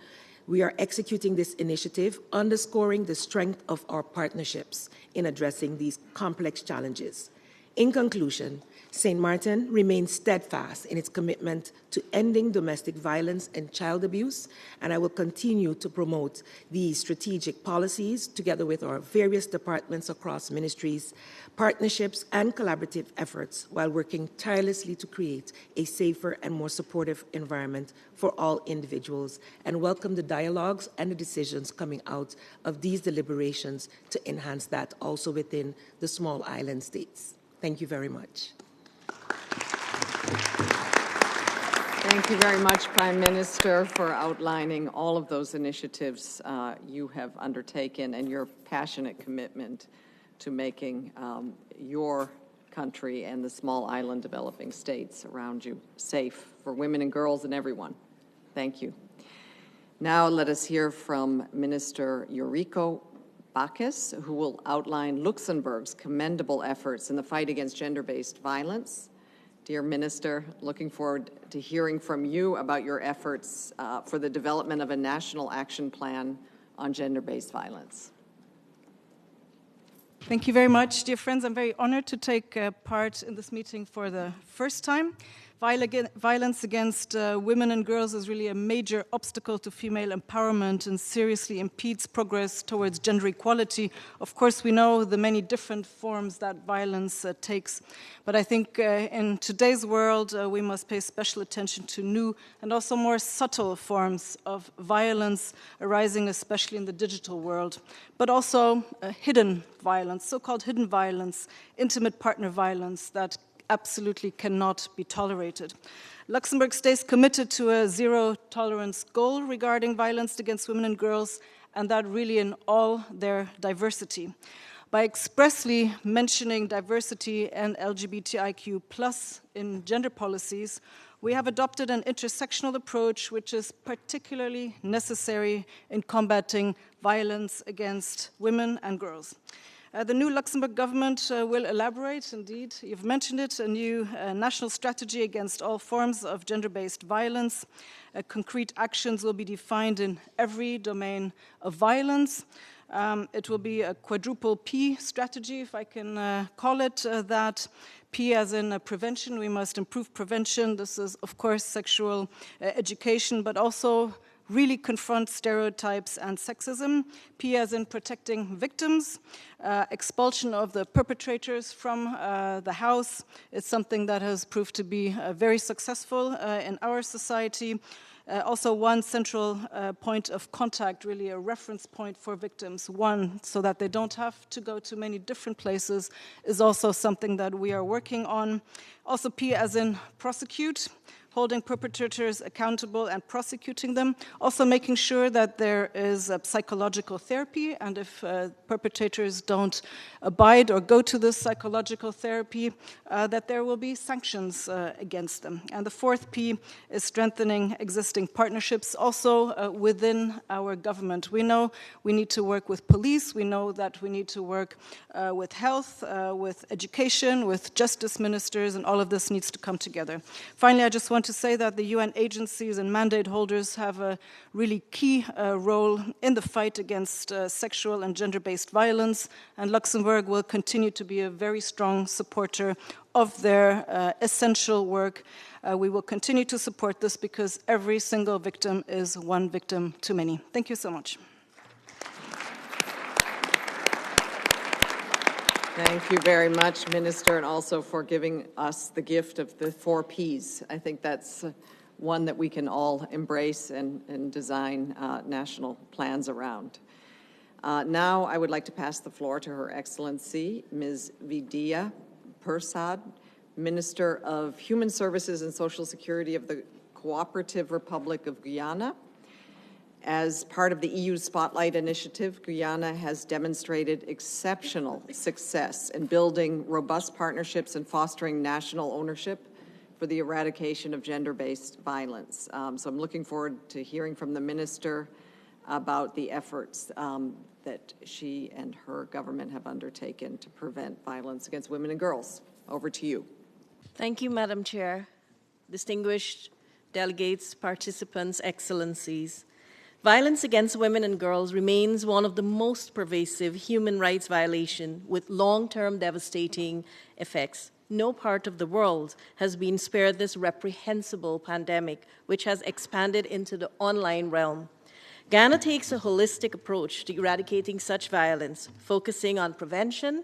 we are executing this initiative, underscoring the strength of our partnerships in addressing these complex challenges. In conclusion, St. Martin remains steadfast in its commitment to ending domestic violence and child abuse, and I will continue to promote these strategic policies together with our various departments across ministries, partnerships, and collaborative efforts while working tirelessly to create a safer and more supportive environment for all individuals, and welcome the dialogues and the decisions coming out of these deliberations to enhance that also within the small island states. Thank you very much. Thank you very much, Prime Minister, for outlining all of those initiatives you have undertaken and your passionate commitment to making your country and the small island developing states around you safe for women and girls and everyone. Thank you. Now let us hear from Minister Eurico Bacchus, who will outline Luxembourg's commendable efforts in the fight against gender-based violence. Dear Minister, looking forward to hearing from you about your efforts for the development of a national action plan on gender-based violence. Thank you very much, dear friends. I'm very honored to take part in this meeting for the first time. Violence against women and girls is really a major obstacle to female empowerment and seriously impedes progress towards gender equality. Of course, we know the many different forms that violence takes, but I think in today's world, we must pay special attention to new and also more subtle forms of violence arising especially in the digital world, but also hidden violence, so-called hidden violence, intimate partner violence that absolutely cannot be tolerated. Luxembourg stays committed to a zero-tolerance goal regarding violence against women and girls, and that really in all their diversity. By expressly mentioning diversity and LGBTIQ+ in gender policies, we have adopted an intersectional approach which is particularly necessary in combating violence against women and girls. The new Luxembourg government will elaborate, indeed, you've mentioned it, a new national strategy against all forms of gender-based violence. Concrete actions will be defined in every domain of violence. It will be a quadruple P strategy, if I can call it that. P as in prevention, we must improve prevention. This is, of course, sexual education, but also really confront stereotypes and sexism. P as in protecting victims. Expulsion of the perpetrators from the house is something that has proved to be very successful in our society. Also one central point of contact, really a reference point for victims, one, so that they don't have to go to many different places, is also something that we are working on. Also P as in prosecute, holding perpetrators accountable and prosecuting them. Also making sure that there is a psychological therapy, and if perpetrators don't abide or go to this psychological therapy, that there will be sanctions against them. And the fourth P is strengthening existing partnerships, also within our government. We know we need to work with police, we know that we need to work with health, with education, with justice ministers, and all of this needs to come together. Finally, I just want to say that the UN agencies and mandate holders have a really key role in the fight against sexual and gender-based violence, and Luxembourg will continue to be a very strong supporter of their essential work. We will continue to support this because every single victim is one victim too many. Thank you so much. Thank you very much, Minister, and also for giving us the gift of the 4 Ps. I think that's one that we can all embrace and design national plans around. Now I would like to pass the floor to Her Excellency, Ms. Vidya Persad, Minister of Human Services and Social Security of the Cooperative Republic of Guyana. As part of the EU Spotlight Initiative, Guyana has demonstrated exceptional success in building robust partnerships and fostering national ownership for the eradication of gender-based violence. So I'm looking forward to hearing from the Minister about the efforts that she and her government have undertaken to prevent violence against women and girls. Over to you. Thank you, Madam Chair, distinguished delegates, participants, excellencies. Violence against women and girls remains one of the most pervasive human rights violations with long-term devastating effects. No part of the world has been spared this reprehensible pandemic, which has expanded into the online realm. Ghana takes a holistic approach to eradicating such violence, focusing on prevention,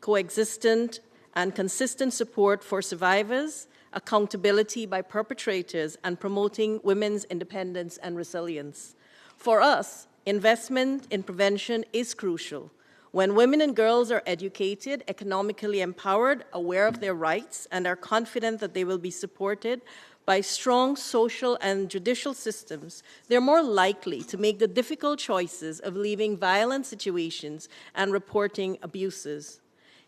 coexistent and consistent support for survivors, accountability by perpetrators, and promoting women's independence and resilience. For us, investment in prevention is crucial. When women and girls are educated, economically empowered, aware of their rights, and are confident that they will be supported by strong social and judicial systems, they're more likely to make the difficult choices of leaving violent situations and reporting abuses.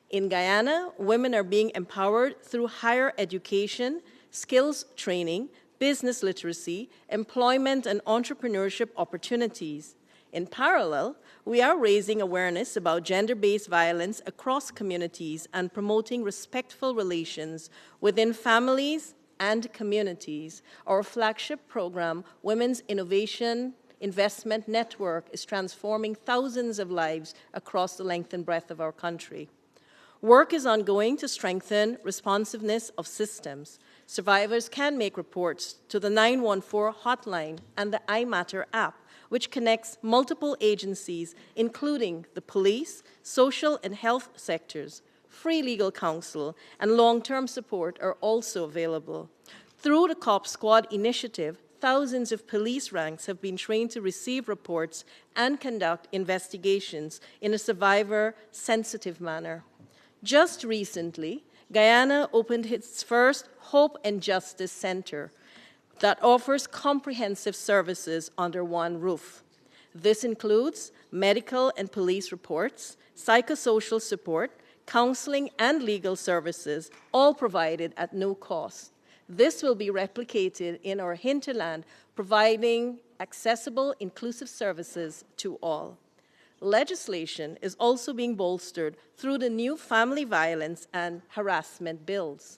In Guyana, women are being empowered through higher education, skills training, business literacy, employment, and entrepreneurship opportunities. In parallel, we are raising awareness about gender-based violence across communities and promoting respectful relations within families and communities. Our flagship program, Women's Innovation Investment Network, is transforming thousands of lives across the length and breadth of our country. Work is ongoing to strengthen responsiveness of systems. Survivors can make reports to the 914 hotline and the iMatter app, which connects multiple agencies, including the police, social and health sectors. Free legal counsel and long-term support are also available. Through the COP Squad initiative, thousands of police ranks have been trained to receive reports and conduct investigations in a survivor-sensitive manner. Just recently, Guyana opened its first Hope and Justice Center that offers comprehensive services under one roof. This includes medical and police reports, psychosocial support, counseling, and legal services, all provided at no cost. This will be replicated in our hinterland, providing accessible, inclusive services to all. Legislation is also being bolstered through the new family violence and harassment bills.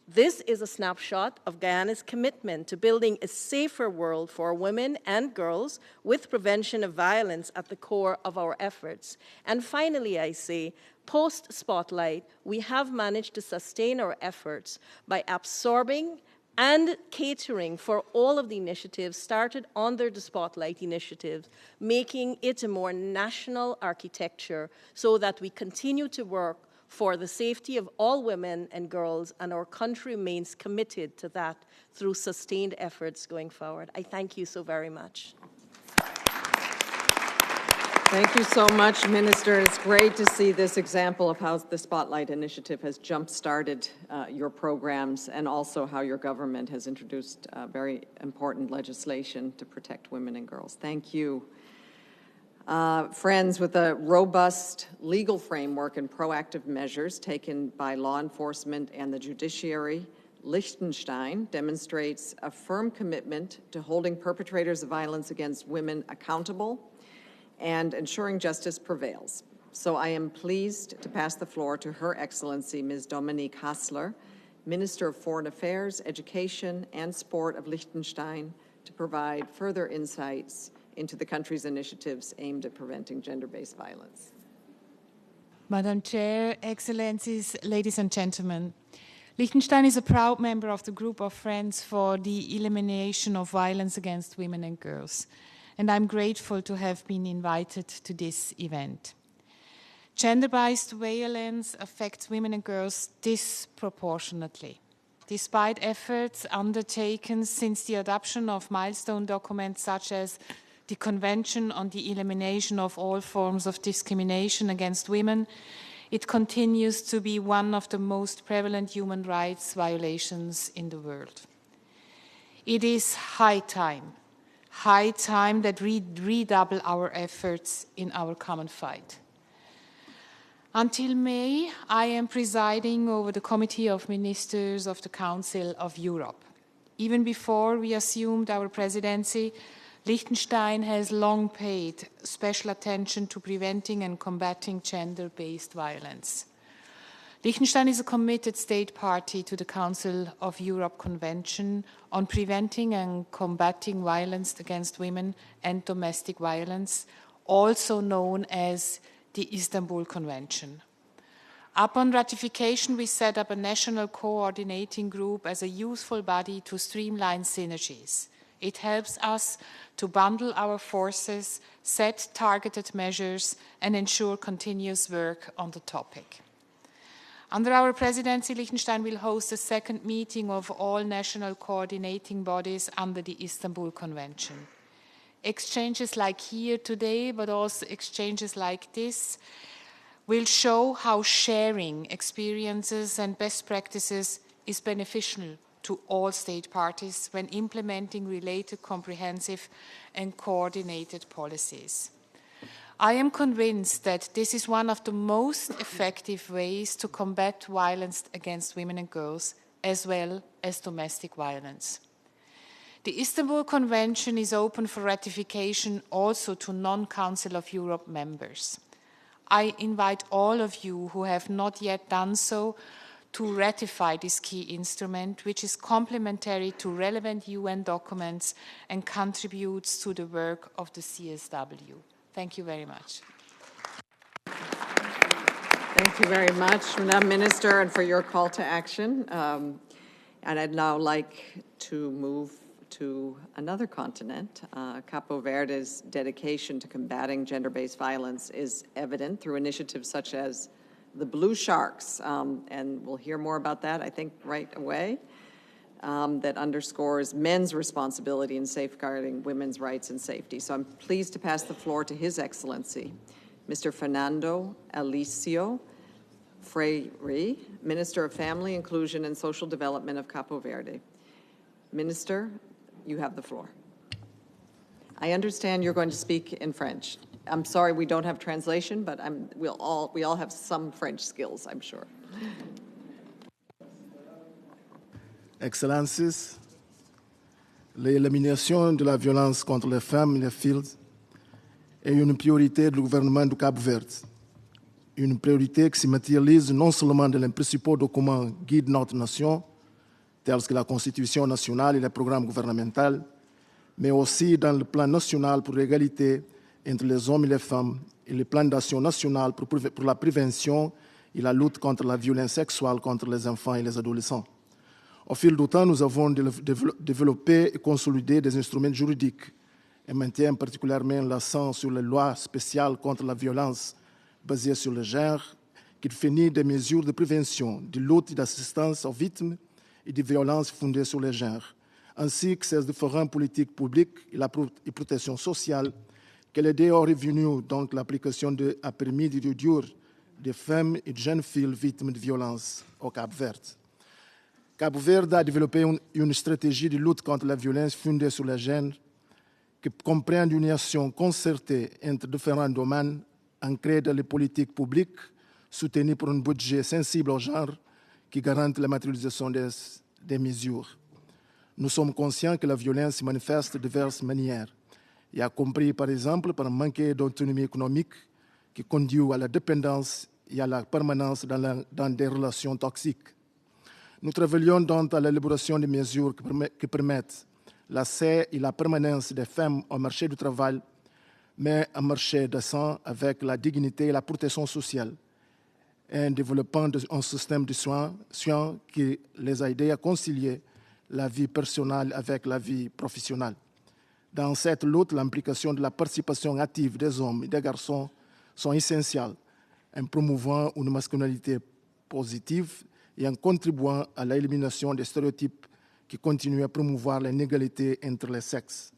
This is a snapshot of Guyana's commitment to building a safer world for women and girls with prevention of violence at the core of our efforts. And finally, I say, post-Spotlight, we have managed to sustain our efforts by absorbing and catering for all of the initiatives started under the Spotlight initiative, making it a more national architecture so that we continue to work for the safety of all women and girls, and our country remains committed to that through sustained efforts going forward. I thank you so very much. Thank you so much, Minister. It's great to see this example of how the Spotlight Initiative has jump-started your programs, and also how your government has introduced very important legislation to protect women and girls. Thank you. Friends, with a robust legal framework and proactive measures taken by law enforcement and the judiciary, Liechtenstein demonstrates a firm commitment to holding perpetrators of violence against women accountable and ensuring justice prevails. So I am pleased to pass the floor to Her Excellency Ms. Dominique Hassler, Minister of Foreign Affairs, Education, and Sport of Liechtenstein, to provide further insights into the country's initiatives aimed at preventing gender-based violence. Madam Chair, Excellencies, ladies and gentlemen, Liechtenstein is a proud member of the Group of Friends for the Elimination of Violence Against Women and Girls, and I'm grateful to have been invited to this event. Gender-based violence affects women and girls disproportionately. Despite efforts undertaken since the adoption of milestone documents such as the Convention on the Elimination of All Forms of Discrimination against Women, it continues to be one of the most prevalent human rights violations in the world. It is high time that we redouble our efforts in our common fight. Until May, I am presiding over the Committee of Ministers of the Council of Europe. Even before we assumed our presidency, Liechtenstein has long paid special attention to preventing and combating gender-based violence. Liechtenstein is a committed state party to the Council of Europe Convention on Preventing and Combating Violence Against Women and Domestic Violence, also known as the Istanbul Convention. Upon ratification, we set up a national coordinating group as a useful body to streamline synergies. It helps us to bundle our forces, set targeted measures, and ensure continuous work on the topic. Under our presidency, Liechtenstein will host the second meeting of all national coordinating bodies under the Istanbul Convention. Exchanges like here today, but also exchanges like this, will show how sharing experiences and best practices is beneficial to all state parties when implementing related comprehensive and coordinated policies. I am convinced that this is one of the most effective ways to combat violence against women and girls, as well as domestic violence. The Istanbul Convention is open for ratification also to non-Council of Europe members. I invite all of you who have not yet done so to ratify this key instrument, which is complementary to relevant UN documents and contributes to the work of the CSW. Thank you very much. Thank you very much, Madam Minister, and for your call to action. And I'd now like to move to another continent. Capo Verde's dedication to combating gender-based violence is evident through initiatives such as the Blue Sharks, and we'll hear more about that, I think, right away, that underscores men's responsibility in safeguarding women's rights and safety. So I'm pleased to pass the floor to His Excellency, Mr. Fernando Alicio Freire, Minister of Family, Inclusion, and Social Development of Capo Verde. Minister, you have the floor. I understand you're going to speak in French. I'm sorry we don't have translation, but we all have some French skills, I'm sure. Excellences, l'élimination de la violence contre les femmes et les filles est une priorité du gouvernement du Cap-Vert. Une priorité qui se matérialise non seulement dans les principaux documents guident notre nation, tels que la Constitution nationale et les programmes gouvernementaux, mais aussi dans le plan national pour l'égalité entre les hommes et les femmes et le plan d'action national pour la prévention et la lutte contre la violence sexuelle contre les enfants et les adolescents. Au fil du temps, nous avons développé et consolidé des instruments juridiques et maintiennent particulièrement l'accent sur les lois spéciales contre la violence basée sur le genre qui définit des mesures de prévention, de lutte et d'assistance aux victimes et de violences fondées sur le genre, ainsi que ses différentes politiques publiques et la protection sociale, que l'idée est revenue, donc l'application a permis de réduire des femmes et de jeunes filles victimes de violences au Cap-Vert. Cap-Vert a développé une stratégie de lutte contre la violence fondée sur le genre qui comprend une action concertée entre différents domaines ancrés dans les politiques publiques soutenues par un budget sensible au genre qui garantit la matérialisation des mesures. Nous sommes conscients que la violence se manifeste de diverses manières, y compris par exemple par un manque d'autonomie économique qui conduit à la dépendance et à la permanence dans des relations toxiques. Nous travaillons donc à l'élaboration de mesures qui permettent l'accès et la permanence des femmes au marché du travail, mais un marché décent avec la dignité et la protection sociale, en développant un système de soins qui les aide à concilier la vie personnelle avec la vie professionnelle. Dans cette lutte, l'implication de la participation active des hommes et des garçons sont essentielles en promouvant une masculinité positive et en contribuant à l'élimination des stéréotypes qui continuent à promouvoir l'inégalité entre les sexes.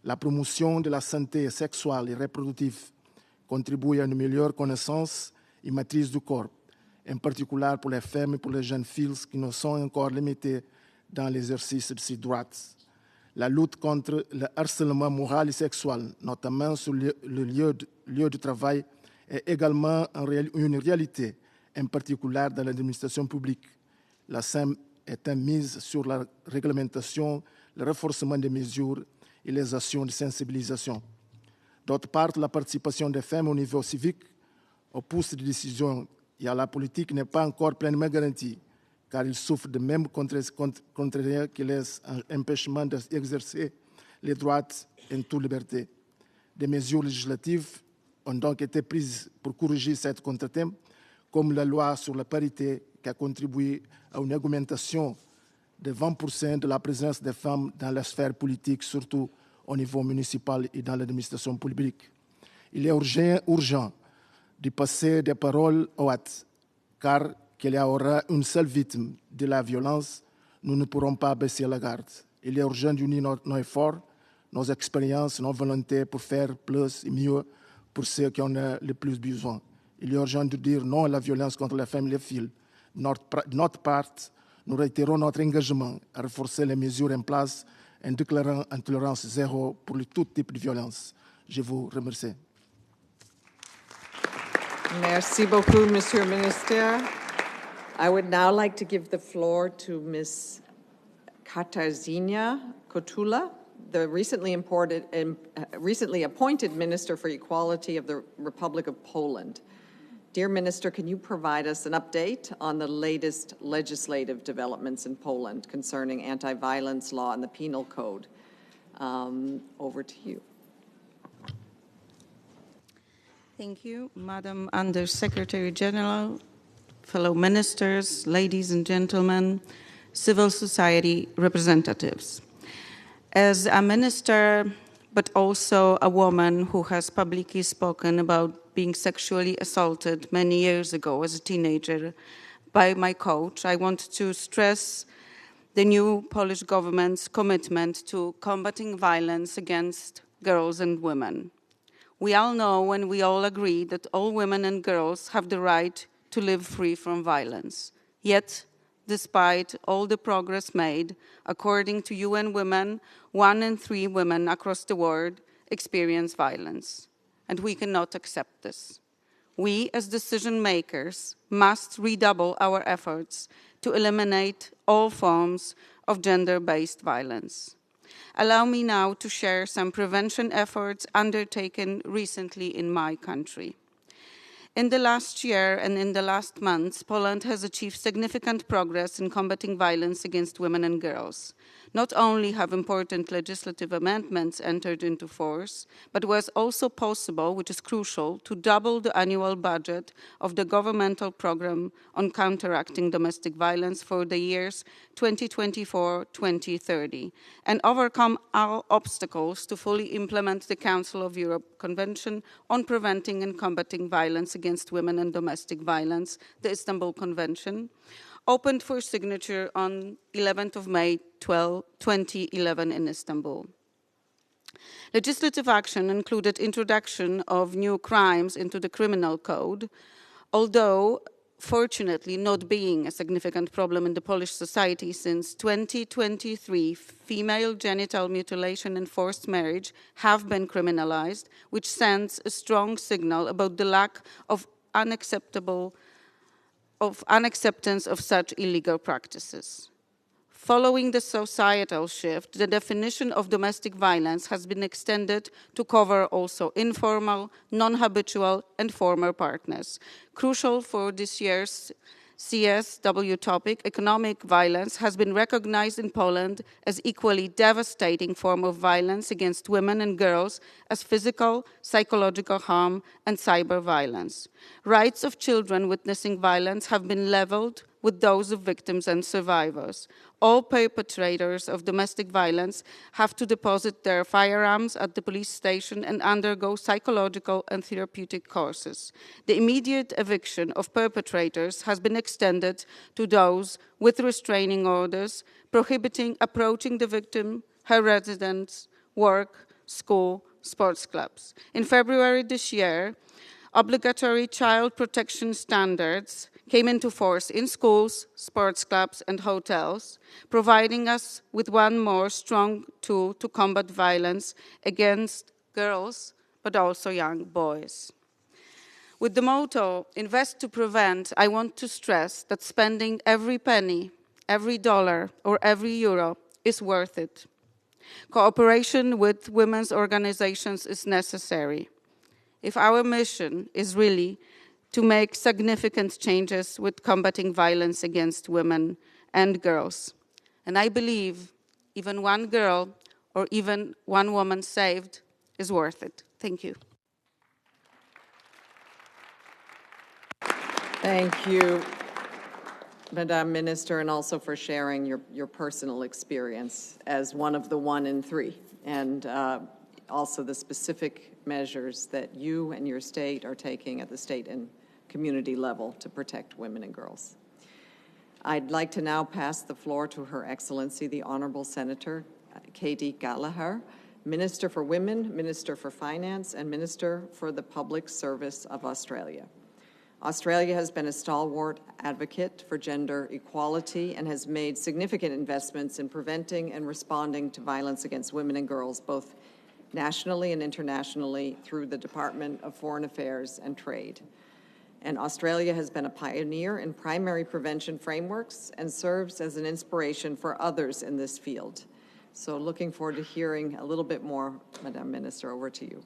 La promotion de la santé sexuelle et reproductive contribue à une meilleure connaissance et maîtrise du corps, en particulier pour les femmes et pour les jeunes filles qui ne sont encore limitées dans l'exercice de ces droits. La lutte contre le harcèlement moral et sexuel, notamment sur le lieu de travail, est également une réalité, en particulier dans l'administration publique. La SEM est mise sur la réglementation, le renforcement des mesures et les actions de sensibilisation. D'autre part, la participation des femmes au niveau civique, aux postes de décision et à la politique n'est pas encore pleinement garantie, car ils souffrent de mêmes contraintes qui laissent un empêchement d'exercer les droits en toute liberté. Des mesures législatives ont donc été prises pour corriger cette contrainte, comme la loi sur la parité qui a contribué à une augmentation de 20% de la présence des femmes dans la sphère politique, surtout au niveau municipal et dans l'administration publique. Il est urgent de passer des paroles aux actes, car qu'il y aura une seule victime de la violence, nous ne pourrons pas baisser la garde. Il est urgent d'unir nos efforts, nos expériences, nos volontés pour faire plus et mieux pour ceux qui en ont le plus besoin. Il est urgent de dire non à la violence contre les femmes et les filles. De notre part, nous réitérons notre engagement à renforcer les mesures en place en déclarant une tolérance zéro pour tout type de violence. Je vous remercie. Merci beaucoup, Monsieur le Ministre. I would now like to give the floor to Ms. Katarzyna Kotula, the recently appointed Minister for Equality of the Republic of Poland. Dear Minister, can you provide us an update on the latest legislative developments in Poland concerning anti-violence law and the penal code? Over to you. Thank you, Madam Under Secretary General, fellow ministers, ladies and gentlemen, civil society representatives. As a minister, but also a woman who has publicly spoken about being sexually assaulted many years ago as a teenager by my coach, I want to stress the new Polish government's commitment to combating violence against girls and women. We all know and we all agree that all women and girls have the right to live free from violence. Yet, despite all the progress made, according to UN Women, 1 in 3 women across the world experience violence. And we cannot accept this. We, as decision makers, must redouble our efforts to eliminate all forms of gender-based violence. Allow me now to share some prevention efforts undertaken recently in my country. In the last year and in the last months, Poland has achieved significant progress in combating violence against women and girls. Not only have important legislative amendments entered into force, but was also possible, which is crucial, to double the annual budget of the governmental program on counteracting domestic violence for the years 2024-2030 and overcome all obstacles to fully implement the Council of Europe Convention on Preventing and Combating Violence Against Women and Domestic Violence, the Istanbul Convention, opened for signature on 11th of May 2011 in Istanbul. Legislative action included introduction of new crimes into the criminal code, although fortunately not being a significant problem in the Polish society since 2023, female genital mutilation and forced marriage have been criminalized, which sends a strong signal about the lack of unacceptance of such illegal practices. Following the societal shift, the definition of domestic violence has been extended to cover also informal, non-habitual, and former partners. Crucial for this year's CSW topic, economic violence has been recognized in Poland as equally devastating form of violence against women and girls as physical, psychological harm, and cyber violence. Rights of children witnessing violence have been leveled with those of victims and survivors. All perpetrators of domestic violence have to deposit their firearms at the police station and undergo psychological and therapeutic courses. The immediate eviction of perpetrators has been extended to those with restraining orders prohibiting approaching the victim, her residence, work, school, sports clubs. In February this year, obligatory child protection standards came into force in schools, sports clubs, and hotels, providing us with one more strong tool to combat violence against girls, but also young boys. With the motto, invest to prevent, I want to stress that spending every penny, every dollar, or every euro is worth it. Cooperation with women's organizations is necessary. If our mission is really to make significant changes with combating violence against women and girls. And I believe even one girl or even one woman saved is worth it. Thank you. Thank you, Madam Minister, and also for sharing your personal experience as one of the 1 in 3, and also the specific measures that you and your state are taking at the state and community level to protect women and girls. I'd like to now pass the floor to Her Excellency, the Honourable Senator Katie Gallagher, Minister for Women, Minister for Finance, and Minister for the Public Service of Australia. Australia has been a stalwart advocate for gender equality and has made significant investments in preventing and responding to violence against women and girls, both nationally and internationally, through the Department of Foreign Affairs and Trade. And Australia has been a pioneer in primary prevention frameworks and serves as an inspiration for others in this field. So looking forward to hearing a little bit more, Madam Minister. Over to you.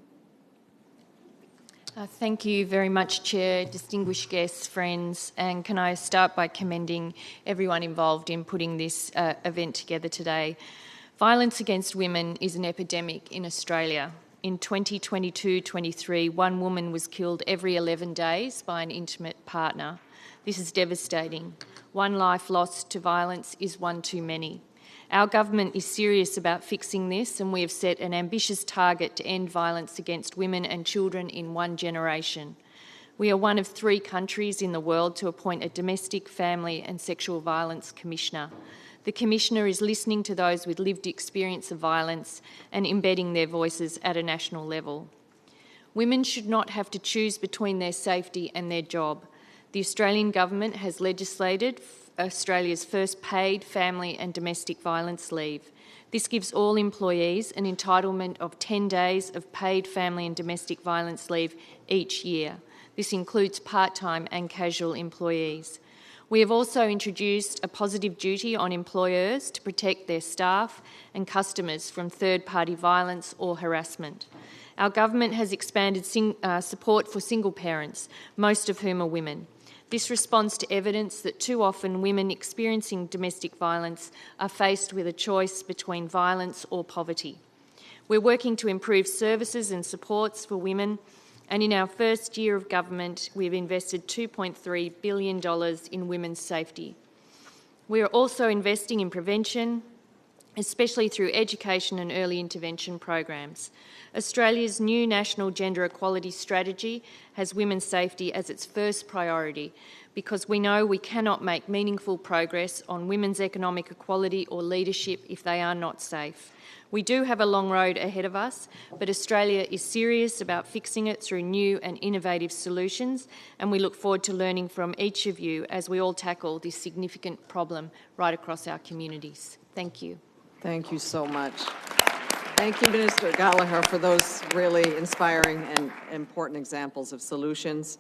Thank you very much, Chair, distinguished guests, friends, and can I start by commending everyone involved in putting this event together today. Violence against women is an epidemic in Australia. In 2022-23, one woman was killed every 11 days by an intimate partner. This is devastating. One life lost to violence is one too many. Our government is serious about fixing this, and we have set an ambitious target to end violence against women and children in 1 generation. We are one of 3 countries in the world to appoint a domestic, family and sexual violence commissioner. The Commissioner is listening to those with lived experience of violence and embedding their voices at a national level. Women should not have to choose between their safety and their job. The Australian Government has legislated Australia's first paid family and domestic violence leave. This gives all employees an entitlement of 10 days of paid family and domestic violence leave each year. This includes part-time and casual employees. We have also introduced a positive duty on employers to protect their staff and customers from third-party violence or harassment. Our government has expanded support for single parents, most of whom are women. This responds to evidence that too often women experiencing domestic violence are faced with a choice between violence or poverty. We're working to improve services and supports for women, and in our first year of government, we've invested $2.3 billion in women's safety. We are also investing in prevention especially through education and early intervention programs. Australia's new National Gender Equality Strategy has women's safety as its first priority, because we know we cannot make meaningful progress on women's economic equality or leadership if they are not safe. We do have a long road ahead of us, but Australia is serious about fixing it through new and innovative solutions, and we look forward to learning from each of you as we all tackle this significant problem right across our communities. Thank you. Thank you so much. Thank you, Minister Gallagher, for those really inspiring and important examples of solutions.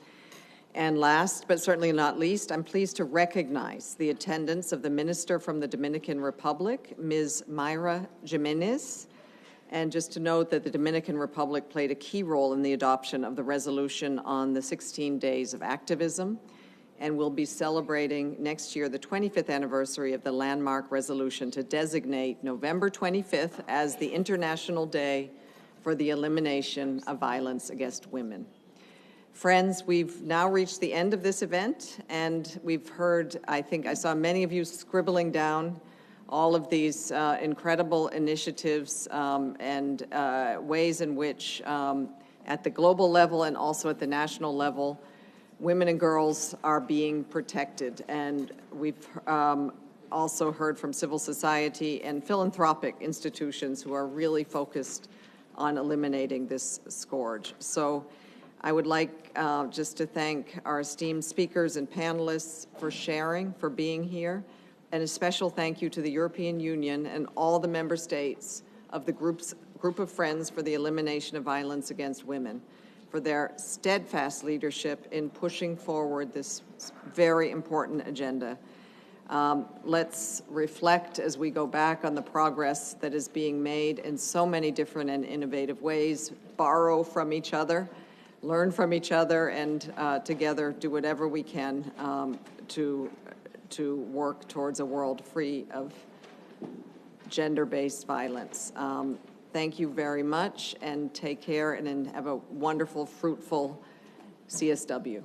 And last, but certainly not least, I'm pleased to recognize the attendance of the Minister from the Dominican Republic, Ms. Mayra Jimenez. And just to note that the Dominican Republic played a key role in the adoption of the resolution on the 16 days of activism, and we'll be celebrating next year the 25th anniversary of the landmark resolution to designate November 25th as the International Day for the Elimination of Violence Against Women. Friends, we've now reached the end of this event, and we've heard, I think I saw many of you scribbling down all of these incredible initiatives and ways in which at the global level and also at the national level, women and girls are being protected. And we've also heard from civil society and philanthropic institutions who are really focused on eliminating this scourge. So I would like just to thank our esteemed speakers and panelists for sharing, for being here, and a special thank you to the European Union and all the member states of the Group of Friends for the Elimination of Violence Against Women, for their steadfast leadership in pushing forward this very important agenda. Let's reflect as we go back on the progress that is being made in so many different and innovative ways, borrow from each other, learn from each other, and together do whatever we can to work towards a world free of gender-based violence. Thank you very much, and take care, and have a wonderful, fruitful CSW.